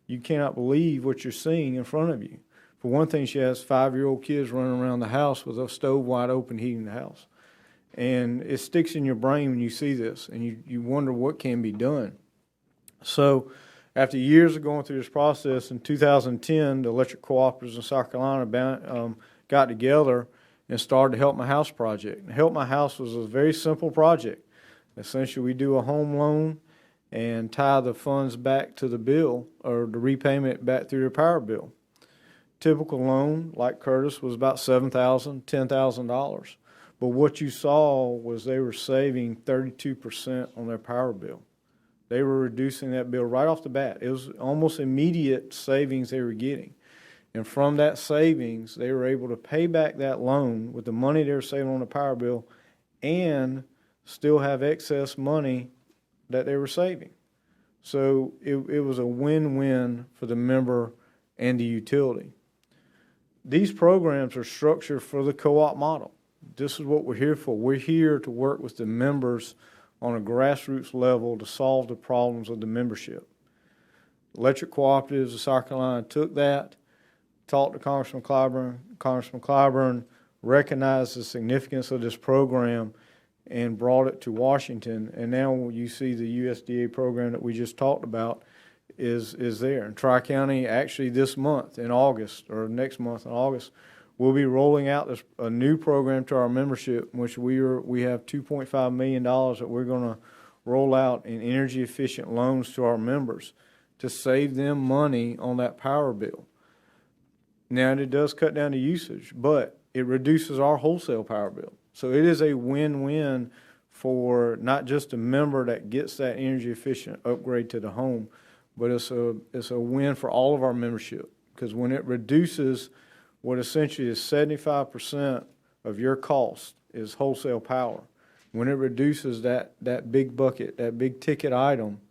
you cannot believe what you're seeing in front of you. For one thing, she has 5-year-old kids running around the house with a stove wide open heating the house. And it sticks in your brain when you see this, and you wonder what can be done. So after years of going through this process, in 2010, the electric cooperatives in South Carolina got together and started the Help My House project. Help My House was a very simple project. Essentially, we do a home loan and tie the funds back to the bill, or the repayment back through their power bill. Typical loan, like Curtis, was about $7,000, $10,000. But what you saw was they were saving 32% on their power bill. They were reducing that bill right off the bat. It was almost immediate savings they were getting. And from that savings, they were able to pay back that loan with the money they were saving on the power bill and still have excess money that they were saving. So it was a win-win for the member and the utility. These programs are structured for the co-op model. This is what we're here for. We're here to work with the members on a grassroots level to solve the problems of the membership. Electric cooperatives of South Carolina took that, talked to Congressman Clyburn. Congressman Clyburn recognized the significance of this program and brought it to Washington. And now you see the USDA program that we just talked about is there. And Tri-County, actually this month in August, or next month in August, we'll be rolling out a new program to our membership, in which we have $2.5 million that we're going to roll out in energy efficient loans to our members to save them money on that power bill. Now, it does cut down the usage, but it reduces our wholesale power bill. So it is a win-win for not just a member that gets that energy efficient upgrade to the home, but it's a win for all of our membership, because when it reduces what essentially is 75% of your cost is wholesale power. When it reduces that big bucket, that big ticket item,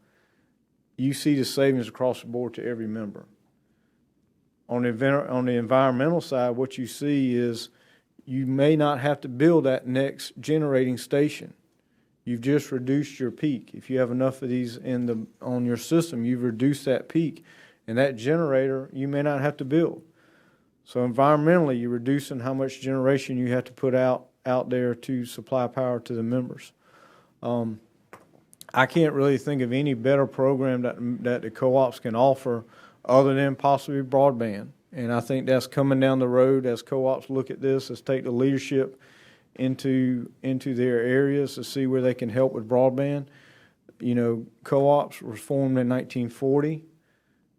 you see the savings across the board to every member. On the environmental side, what you see is you may not have to build that next generating station. You've just reduced your peak. If you have enough of these on your system, you've reduced that peak. And that generator, you may not have to build. So environmentally, you're reducing how much generation you have to put out there to supply power to the members. I can't really think of any better program that the co-ops can offer other than possibly broadband. And I think that's coming down the road as co-ops look at this, as take the leadership into their areas to see where they can help with broadband. You know, co-ops were formed in 1940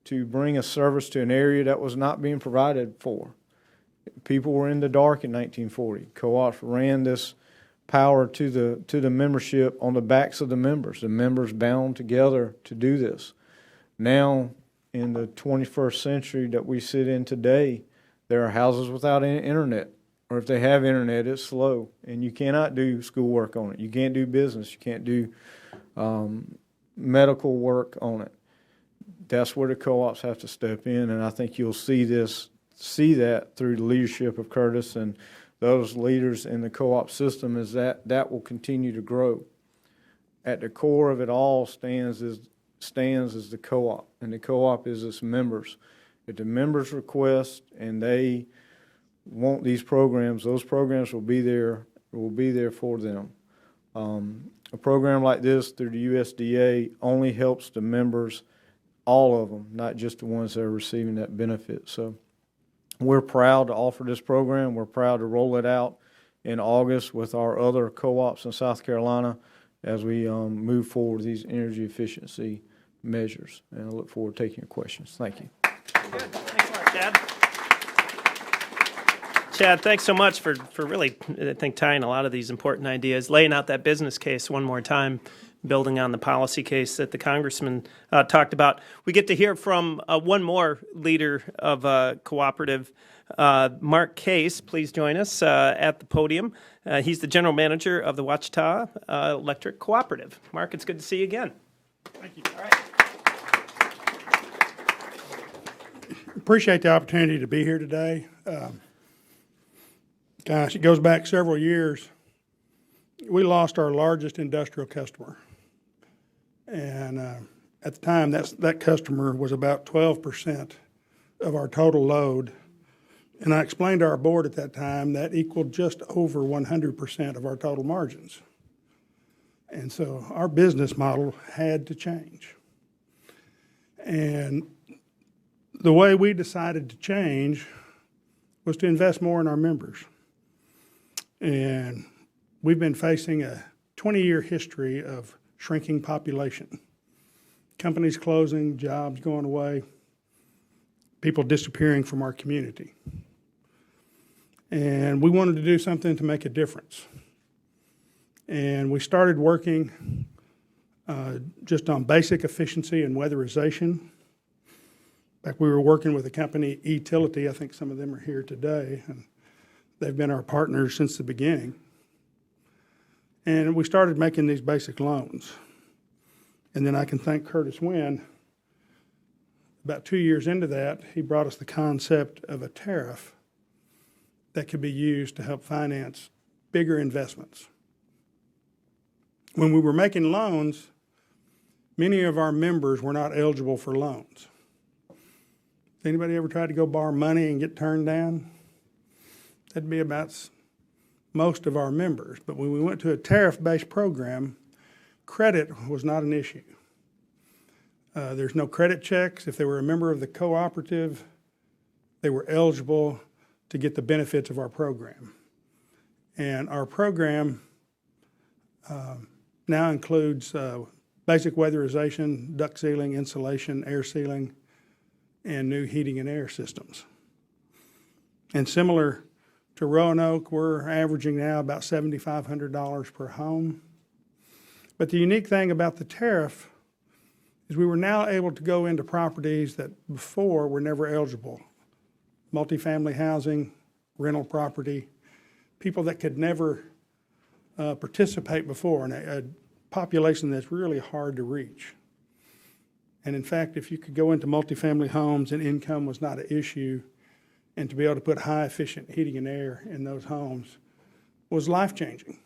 to bring a service to an area that was not being provided for. People were in the dark in 1940. Co-ops ran this power to the membership on the backs of the members bound together to do this. Now, in the 21st century that we sit in today, there are houses without internet, or if they have internet, it's slow, and you cannot do schoolwork on it. You can't do business. You can't do medical work on it. That's where the co-ops have to step in, and I think you'll see that through the leadership of Curtis and those leaders in the co-op system, is that will continue to grow. At the core of it all stands as the co-op, and the co-op is its members. If the members request and they want these programs, those programs will be there for them. A program like this through the USDA only helps the members, all of them, not just the ones that are receiving that benefit. So we're proud to offer this program. We're proud to roll it out in August with our other co-ops in South Carolina as we move forward with these energy efficiency measures. And I look forward to taking your questions. Thank you. Good. Thanks a lot, Chad. Chad, thanks so much for really, I think, tying a lot of these important ideas, laying out that business case one more time, building on the policy case that the congressman talked about. We get to hear from one more leader of Cooperative, Mark Case. Please join us at the podium. He's the general manager of the Ouachita Electric Cooperative. Mark, it's good to see you again. Thank you. All right. Appreciate the opportunity to be here today. Gosh, it goes back several years. We lost our largest industrial customer. And at the time, that customer was about 12% of our total load. And I explained to our board at that time that equaled just over 100% of our total margins. And so our business model had to change. And the way we decided to change was to invest more in our members. And we've been facing a 20-year history of shrinking population. Companies closing, jobs going away, people disappearing from our community. And we wanted to do something to make a difference. And we started working just on basic efficiency and weatherization. In fact, we were working with a company, Utility. I think some of them are here today. And they've been our partners since the beginning. And we started making these basic loans. And then I can thank Curtis Wynn. About 2 years into that, he brought us the concept of a tariff that could be used to help finance bigger investments. When we were making loans, many of our members were not eligible for loans. Anybody ever tried to go borrow money and get turned down? That'd be about most of our members. But when we went to a tariff-based program, credit was not an issue. There's no credit checks. If they were a member of the cooperative, they were eligible to get the benefits of our program. And our program now includes basic weatherization, duct sealing, insulation, air sealing, and new heating and air systems. And similar to Roanoke, we're averaging now about $7,500 per home. But the unique thing about the tariff is we were now able to go into properties that before were never eligible. Multifamily housing, rental property, people that could never participate before, and a population that's really hard to reach. And in fact, if you could go into multifamily homes and income was not an issue, and to be able to put high efficient heating and air in those homes was life-changing.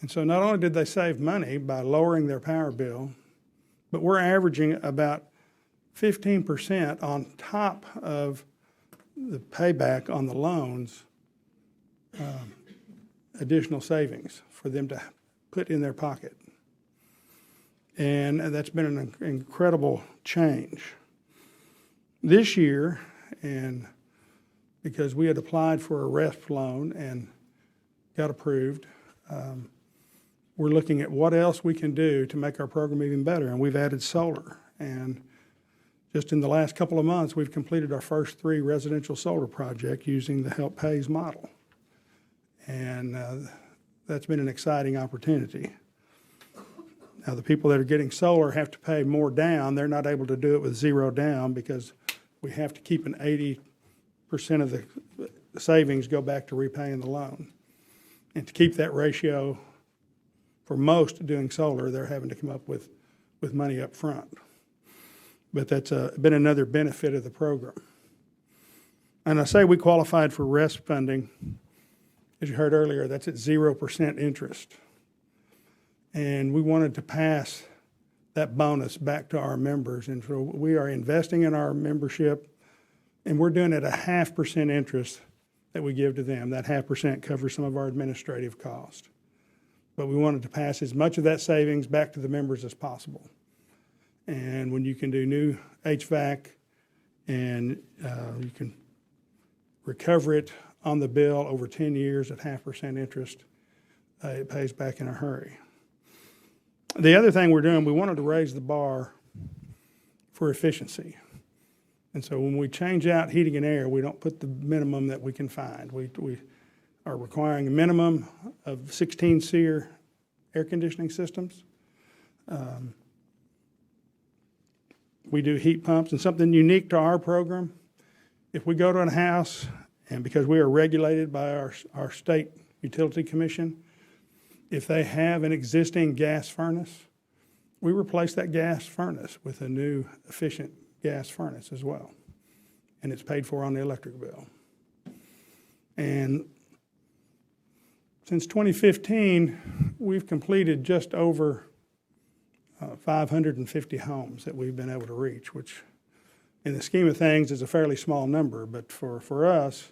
And so not only did they save money by lowering their power bill, but we're averaging about 15% on top of the payback on the loans, additional savings for them to put in their pocket. And that's been an incredible change. This year, and because we had applied for a RESP loan and got approved, we're looking at what else we can do to make our program even better. And we've added solar. And just in the last couple of months, we've completed our first 3 residential solar projects using the Help Pays model. And that's been an exciting opportunity. Now, the people that are getting solar have to pay more down. They're not able to do it with 0 down because we have to keep an 80% of the savings go back to repaying the loan. And to keep that ratio, for most doing solar, they're having to come up with money up front. But that's been another benefit of the program. And I say we qualified for RESP funding. As you heard earlier, that's at 0% interest. And we wanted to pass that bonus back to our members. And so we are investing in our membership, and we're doing it at 0.5% interest that we give to them. That 0.5% covers some of our administrative costs. But we wanted to pass as much of that savings back to the members as possible. And when you can do new HVAC and you can recover it on the bill over 10 years at 0.5% interest, it pays back in a hurry. The other thing we're doing, we wanted to raise the bar for efficiency. And so when we change out heating and air, we don't put the minimum that we can find. We are requiring a minimum of 16 SEER air conditioning systems. We do heat pumps, and something unique to our program, if we go to a house, and because we are regulated by our state utility commission, if they have an existing gas furnace, we replace that gas furnace with a new efficient gas furnace as well. And it's paid for on the electric bill. And since 2015, we've completed just over 550 homes that we've been able to reach, which in the scheme of things is a fairly small number, but for us,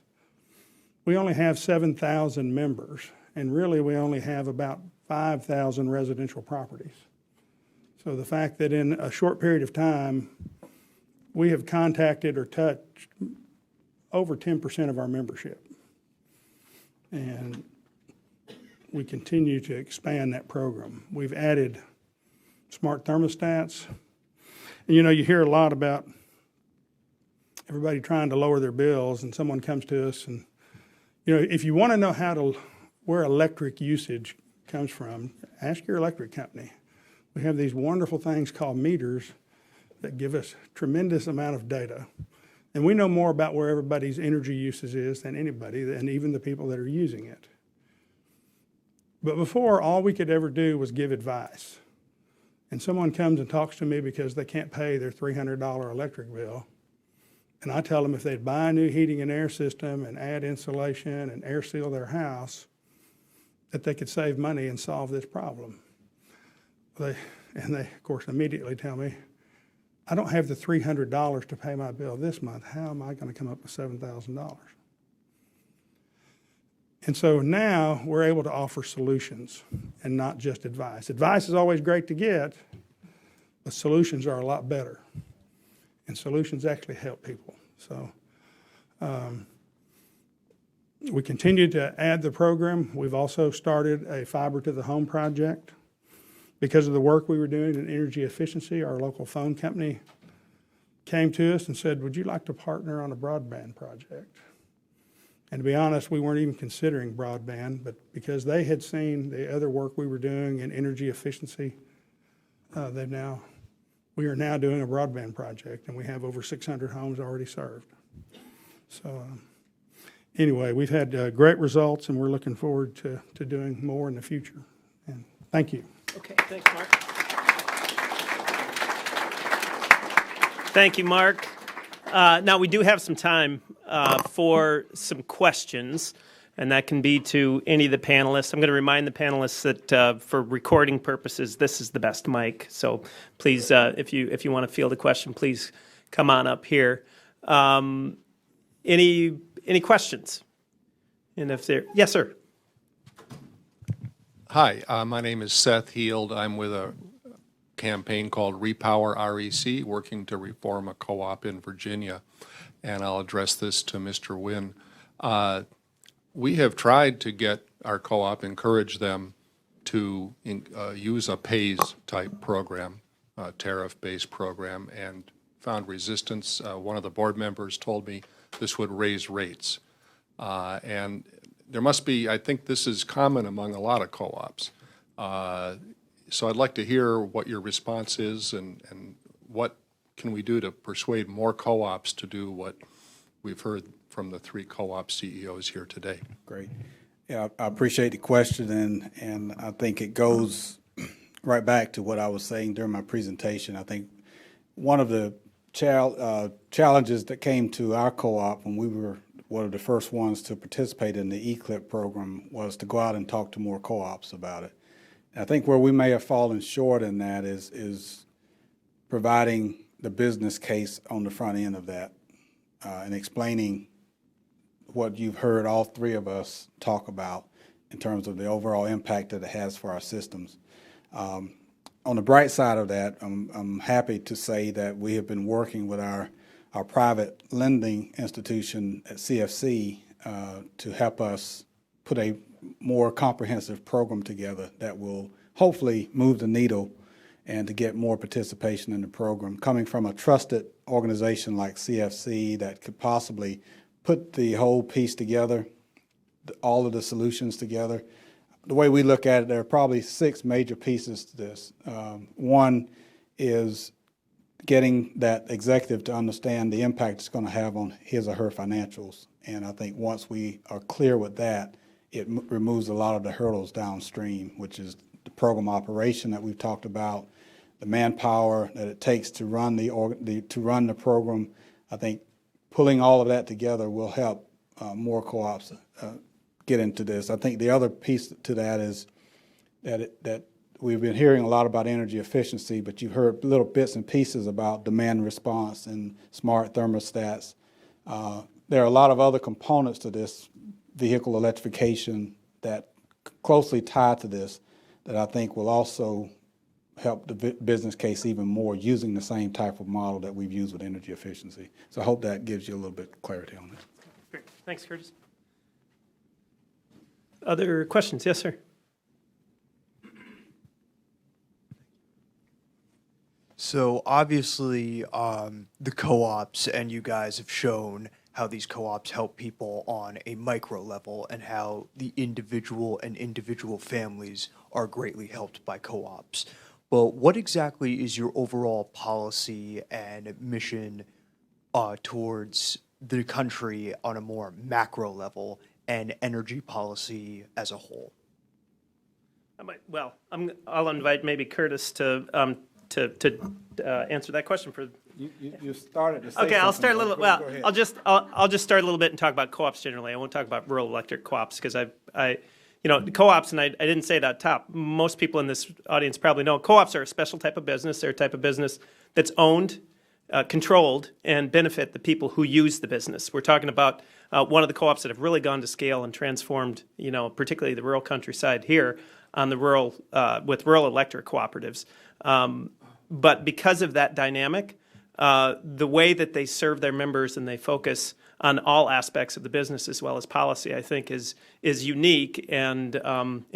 we only have 7,000 members, and really we only have about 5,000 residential properties. So the fact that in a short period of time, we have contacted or touched over 10% of our membership. And we continue to expand that program. We've added smart thermostats. And you hear a lot about everybody trying to lower their bills, and someone comes to us and, if you want to know where electric usage comes from, ask your electric company. We have these wonderful things called meters that give us tremendous amount of data. And we know more about where everybody's energy usage is than anybody, and even the people that are using it. But before, all we could ever do was give advice. And someone comes and talks to me because they can't pay their $300 electric bill. And I tell them if they'd buy a new heating and air system and add insulation and air seal their house, that they could save money and solve this problem. They, of course, immediately tell me, I don't have the $300 to pay my bill this month. How am I going to come up with $7,000? And so now we're able to offer solutions and not just advice. Advice is always great to get, but solutions are a lot better. And solutions actually help people. So we continue to add the program. We've also started a fiber to the home project. Because of the work we were doing in energy efficiency, our local phone company came to us and said, would you like to partner on a broadband project? And to be honest, we weren't even considering broadband, but because they had seen the other work we were doing in energy efficiency, we are now doing a broadband project, and we have over 600 homes already served. So anyway, we've had great results, and we're looking forward to doing more in the future. And thank you. Okay, thanks, Mark. Thank you, Mark. Now, we do have some time for some questions, and that can be to any of the panelists. I'm going to remind the panelists that for recording purposes, this is the best mic. So please, if you want to field a question, please come on up here. Any questions? And if there, yes, sir. Hi, my name is Seth Heald. I'm with a campaign called Repower REC, working to reform a co-op in Virginia. And I'll address this to Mr. Wynn. We have tried to get our co-op, encourage them to use a pays type program, tariff-based program, and found resistance. One of the board members told me this would raise rates. And there must be, I think this is common among a lot of co-ops. So I'd like to hear what your response is and what can we do to persuade more co-ops to do what we've heard from the three co-op CEOs here today. Great. Yeah, I appreciate the question, and I think it goes right back to what I was saying during my presentation. I think one of the challenges that came to our co-op when we were one of the first ones to participate in the ECLIP program was to go out and talk to more co-ops about it. And I think where we may have fallen short in that is providing the business case on the front end of that and explaining what you've heard all three of us talk about in terms of the overall impact that it has for our systems. On the bright side of that, I'm happy to say that we have been working with our private lending institution at CFC to help us put a more comprehensive program together that will hopefully move the needle and to get more participation in the program. Coming from a trusted organization like CFC that could possibly put the whole piece together, all of the solutions together, the way we look at it, there are probably 6 major pieces to this. One is getting that executive to understand the impact it's going to have on his or her financials. And I think once we are clear with that, it removes a lot of the hurdles downstream, which is the program operation that we've talked about, the manpower that it takes to run the program. I think pulling all of that together will help more co-ops get into this. I think the other piece to that is that we've been hearing a lot about energy efficiency, but you've heard little bits and pieces about demand response and smart thermostats. There are a lot of other components to this vehicle electrification that closely tie to this that I think will also help the business case even more using the same type of model that we've used with energy efficiency. So I hope that gives you a little bit of clarity on that. Great. Thanks, Curtis. Other questions? Yes, sir. So obviously, the co-ops and you guys have shown how these co-ops help people on a micro level and how the individual and individual families are greatly helped by co-ops. But what exactly is your overall policy and mission towards the country on a more macro level and energy policy as a whole? I'll invite maybe Curtis to answer that question for. You started to say okay, I'll start a something. little. Go Well, ahead. I'll just start a little bit and talk about co-ops generally. I won't talk about rural electric co-ops because the co-ops, and I didn't say it at top. Most people in this audience probably know co-ops are a special type of business. They're a type of business that's owned, controlled, and benefit the people who use the business. We're talking about one of the co-ops that have really gone to scale and transformed, particularly the rural countryside here on the rural with rural electric cooperatives. But because of that dynamic, the way that they serve their members and they focus on all aspects of the business as well as policy, I think is unique and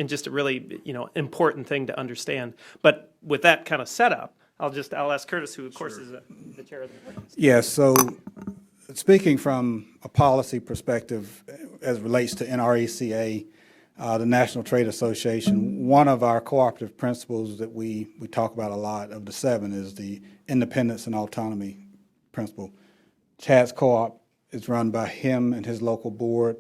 just a really important thing to understand. But with that kind of setup, I'll ask Curtis, who of course is the chair of the board. Yes. So speaking from a policy perspective as it relates to NRECA, the National Trade Association, one of our cooperative principles that we talk about a lot of the 7 is the independence and autonomy principle. Chad's co-op is run by him and his local board.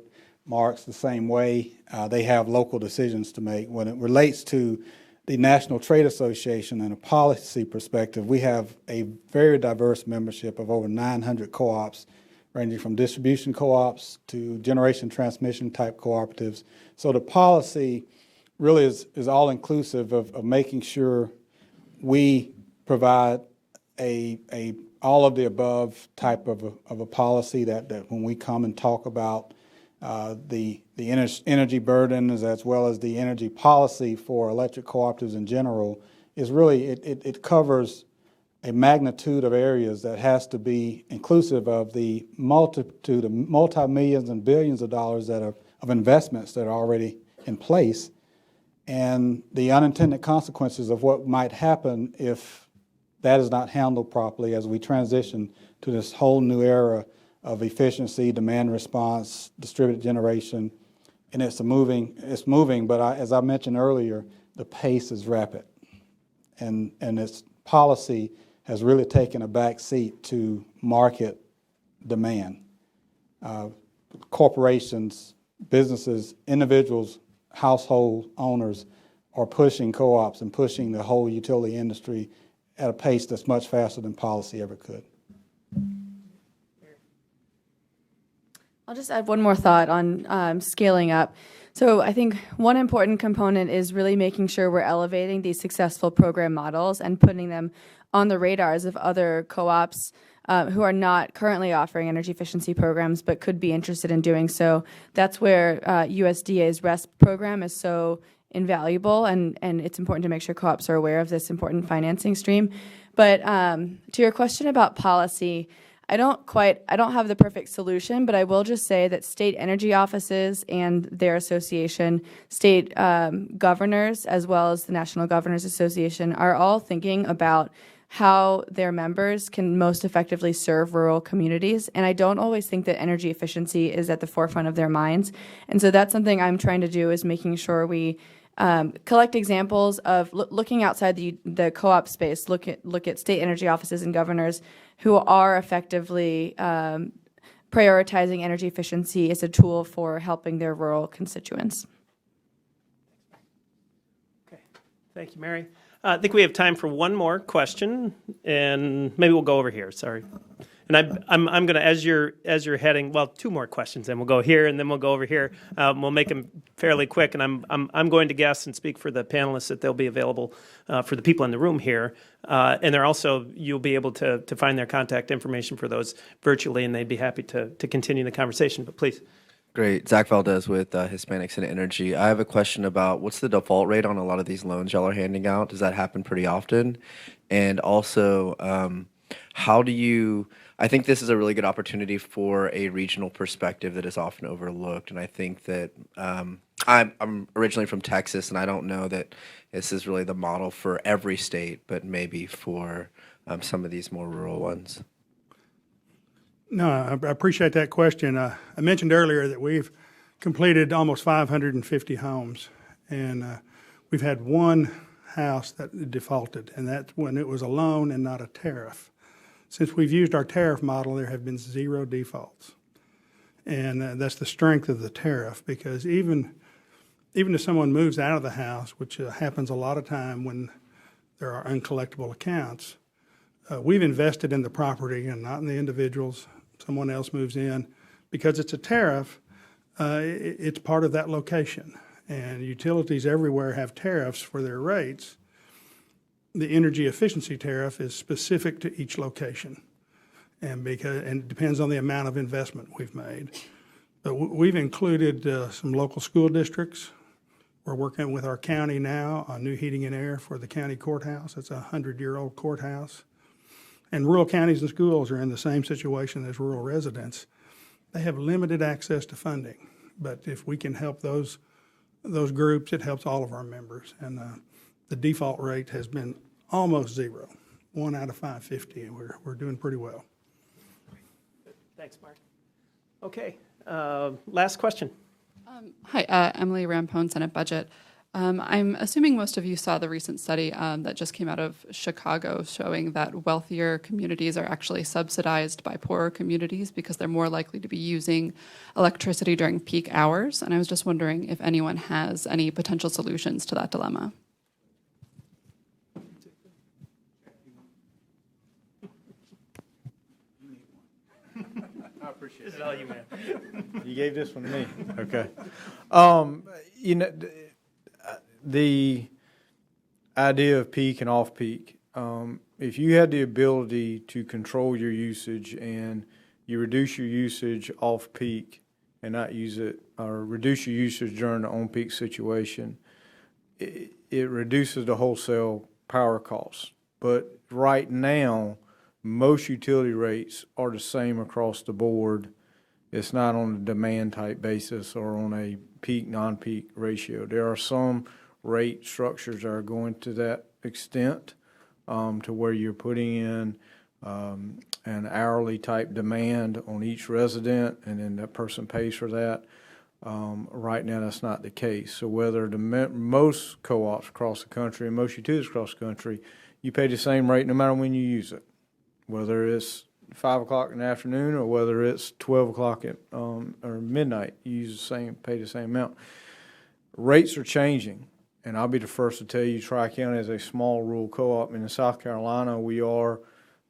Mark's the same way. They have local decisions to make. When it relates to the National Trade Association and a policy perspective, we have a very diverse membership of over 900 co-ops, ranging from distribution co-ops to generation transmission type cooperatives. So the policy really is all inclusive of making sure we provide a all of the above type of a policy that when we come and talk about the energy burdens as well as the energy policy for electric cooperatives in general is really, it covers a magnitude of areas that has to be inclusive of the multitude of multi-millions and billions of dollars that are of investments that are already in place, and the unintended consequences of what might happen if that is not handled properly as we transition to this whole new era of efficiency, demand response, distributed generation, and it's moving. But as I mentioned earlier, the pace is rapid, and its policy has really taken a back seat to market demand. Corporations, businesses, individuals, household owners are pushing co-ops and pushing the whole utility industry at a pace that's much faster than policy ever could. I'll just add one more thought on scaling up. So I think one important component is really making sure we're elevating these successful program models and putting them on the radars of other co-ops who are not currently offering energy efficiency programs but could be interested in doing so. That's where USDA's RESP program is so invaluable, and it's important to make sure co-ops are aware of this important financing stream. But to your question about policy, I don't have the perfect solution, but I will just say that state energy offices and their association, state governors, as well as the National Governors Association, are all thinking about how their members can most effectively serve rural communities. And I don't always think that energy efficiency is at the forefront of their minds. And so that's something I'm trying to do, is making sure we collect examples of looking outside the co-op space, look at state energy offices and governors who are effectively prioritizing energy efficiency as a tool for helping their rural constituents. Okay, thank you, Mary. I think we have time for one more question, and maybe we'll go over here. Sorry, and I'm going to, as you're heading, well, two more questions, and we'll go here, and then we'll go over here. We'll make them fairly quick, and I'm going to guess and speak for the panelists that they'll be available for the people in the room here, and they're also, you'll be able to find their contact information for those virtually, and they'd be happy to continue the conversation. But please. Great. Zach Valdez with Hispanics in Energy. I have a question about what's the default rate on a lot of these loans y'all are handing out? Does that happen pretty often? And also, how do you, I think this is a really good opportunity for a regional perspective that is often overlooked. And I think that I'm originally from Texas, and I don't know that this is really the model for every state, but maybe for some of these more rural ones. No, I appreciate that question. I mentioned earlier that we've completed almost 550 homes, and we've had one house that defaulted, and that's when it was a loan and not a tariff. Since we've used our tariff model, there have been 0 defaults. And that's the strength of the tariff, because even if someone moves out of the house, which happens a lot of time when there are uncollectible accounts, we've invested in the property and not in the individuals. Someone else moves in. Because it's a tariff, it's part of that location. And utilities everywhere have tariffs for their rates. The energy efficiency tariff is specific to each location, and it depends on the amount of investment we've made. But we've included some local school districts. We're working with our county now on new heating and air for the county courthouse. It's a 100-year-old courthouse. And rural counties and schools are in the same situation as rural residents. They have limited access to funding, but if we can help those groups, it helps all of our members. And the default rate has been almost 0, 1 out of 550, and we're doing pretty well. Thanks, Mark. Okay, last question. Hi, Emily Rampone, Senate Budget. I'm assuming most of you saw the recent study that just came out of Chicago showing that wealthier communities are actually subsidized by poorer communities because they're more likely to be using electricity during peak hours. And I was just wondering if anyone has any potential solutions to that dilemma. I appreciate it. This is all you, man. You gave this one to me. Okay. You know, the idea of peak and off-peak, if you had the ability to control your usage and you reduce your usage off-peak and not use it, or reduce your usage during the on-peak situation, it reduces the wholesale power costs. But right now, most utility rates are the same across the board. It's not on a demand type basis or on a peak, non-peak ratio. There are some rate structures that are going to that extent, to where you're putting in an hourly type demand on each resident, and then that person pays for that. Right now, that's not the case. So whether most co-ops across the country and most utilities across the country, you pay the same rate no matter when you use it, whether it's 5 o'clock in the afternoon or whether it's 12 o'clock or midnight. You pay the same amount. Rates are changing. And I'll be the first to tell you, Tri-County is a small rural co-op. In South Carolina, we are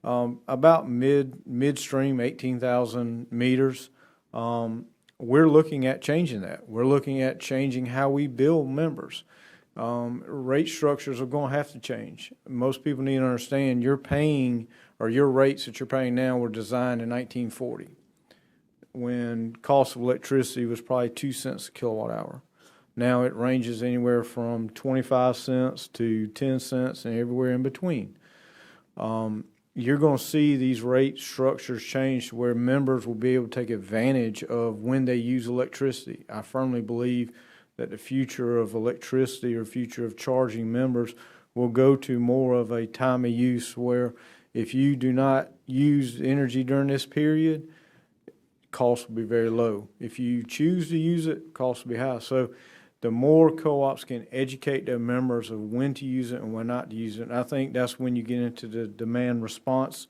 about midstream, 18,000 meters. We're looking at changing that. We're looking at changing how we bill members. Rate structures are going to have to change. Most people need to understand your rates that you're paying now were designed in 1940, when cost of electricity was probably 2 cents a kilowatt hour. Now it ranges anywhere from 25 cents to 10 cents and everywhere in between. You're going to see these rate structures change to where members will be able to take advantage of when they use electricity. I firmly believe that the future of electricity or future of charging members will go to more of a time of use where if you do not use energy during this period, costs will be very low. If you choose to use it, costs will be high. So the more co-ops can educate their members of when to use it and when not to use it. And I think that's when you get into the demand response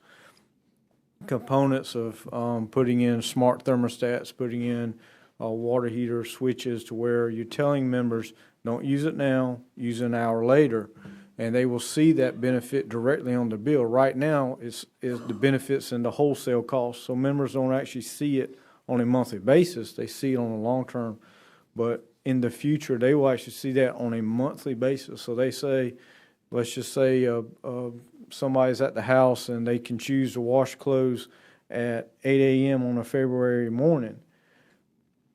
components of putting in smart thermostats, putting in water heater switches to where you're telling members, don't use it now, use it an hour later, and they will see that benefit directly on the bill. Right now, is the benefits in the wholesale cost, so members don't actually see it on a monthly basis. They see it on a long term, but in the future, they will actually see that on a monthly basis. So they say, let's just say somebody's at the house and they can choose to wash clothes at 8 a.m. on a February morning.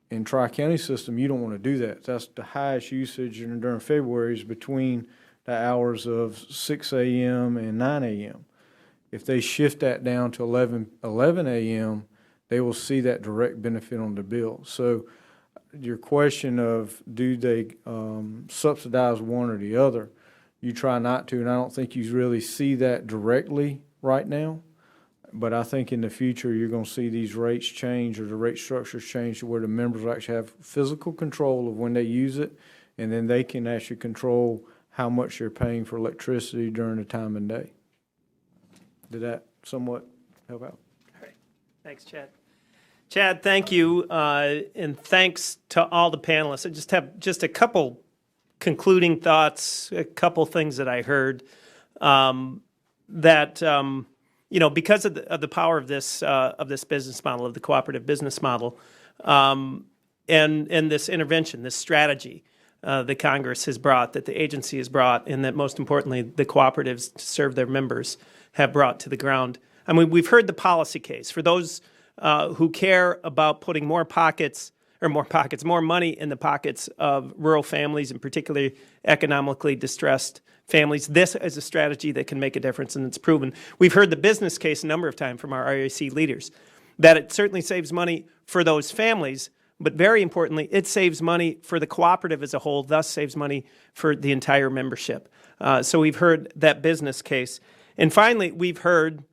In Tri-County system, you don't want to do that. That's the highest usage during February is between the hours of 6 a.m. and 9 a.m. If they shift that down to 11 a.m., they will see that direct benefit on the bill. So your question of do they subsidize one or the other, you try not to, and I don't think you really see that directly right now. But I think in the future, you're going to see these rates change or the rate structures change to where the members actually have physical control of when they use it, and then they can actually control how much they're paying for electricity during the time and day. Did that somewhat help out? All right. Thanks, Chad. Chad, thank you, and thanks to all the panelists. I just have just a couple concluding thoughts, a couple things that I heard because of the power of this business model, of the cooperative business model, and this intervention, this strategy that Congress has brought, that the agency has brought, and that most importantly the cooperatives to serve their members have brought to the ground. I mean, we've heard the policy case for those who care about putting more money in the pockets of rural families, and particularly economically distressed families. This is a strategy that can make a difference, and it's proven. We've heard the business case a number of times from our REC leaders, that it certainly saves money for those families, but very importantly, it saves money for the cooperative as a whole, thus saves money for the entire membership. So we've heard that business case. And finally, we've heard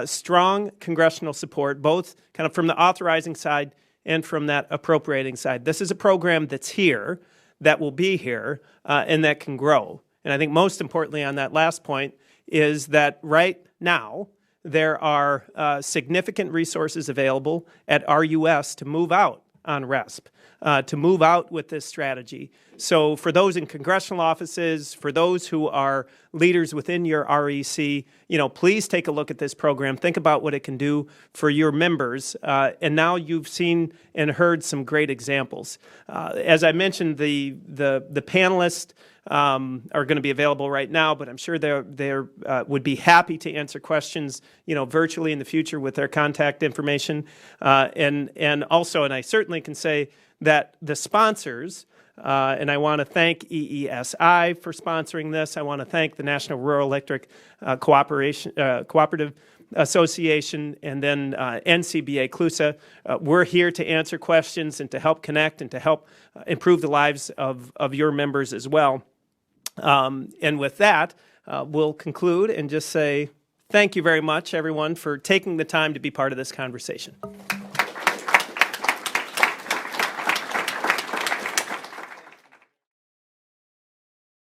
strong congressional support, both kind of from the authorizing side and from that appropriating side. This is a program that's here, that will be here, and that can grow. And I think most importantly on that last point is that right now there are significant resources available at RUS to move out on RESP, to move out with this strategy. So for those in congressional offices, for those who are leaders within your REC, please take a look at this program. Think about what it can do for your members. And now you've seen and heard some great examples. As I mentioned, the panelists are going to be available right now, but I'm sure they would be happy to answer questions, virtually in the future with their contact information. And also, and I certainly can say that the sponsors, and I want to thank EESI for sponsoring this. I want to thank the National Rural Electric Cooperative Association, and then NCBA CLUSA. We're here to answer questions and to help connect and to help improve the lives of your members as well. And with that, we'll conclude and just say thank you very much, everyone, for taking the time to be part of this conversation.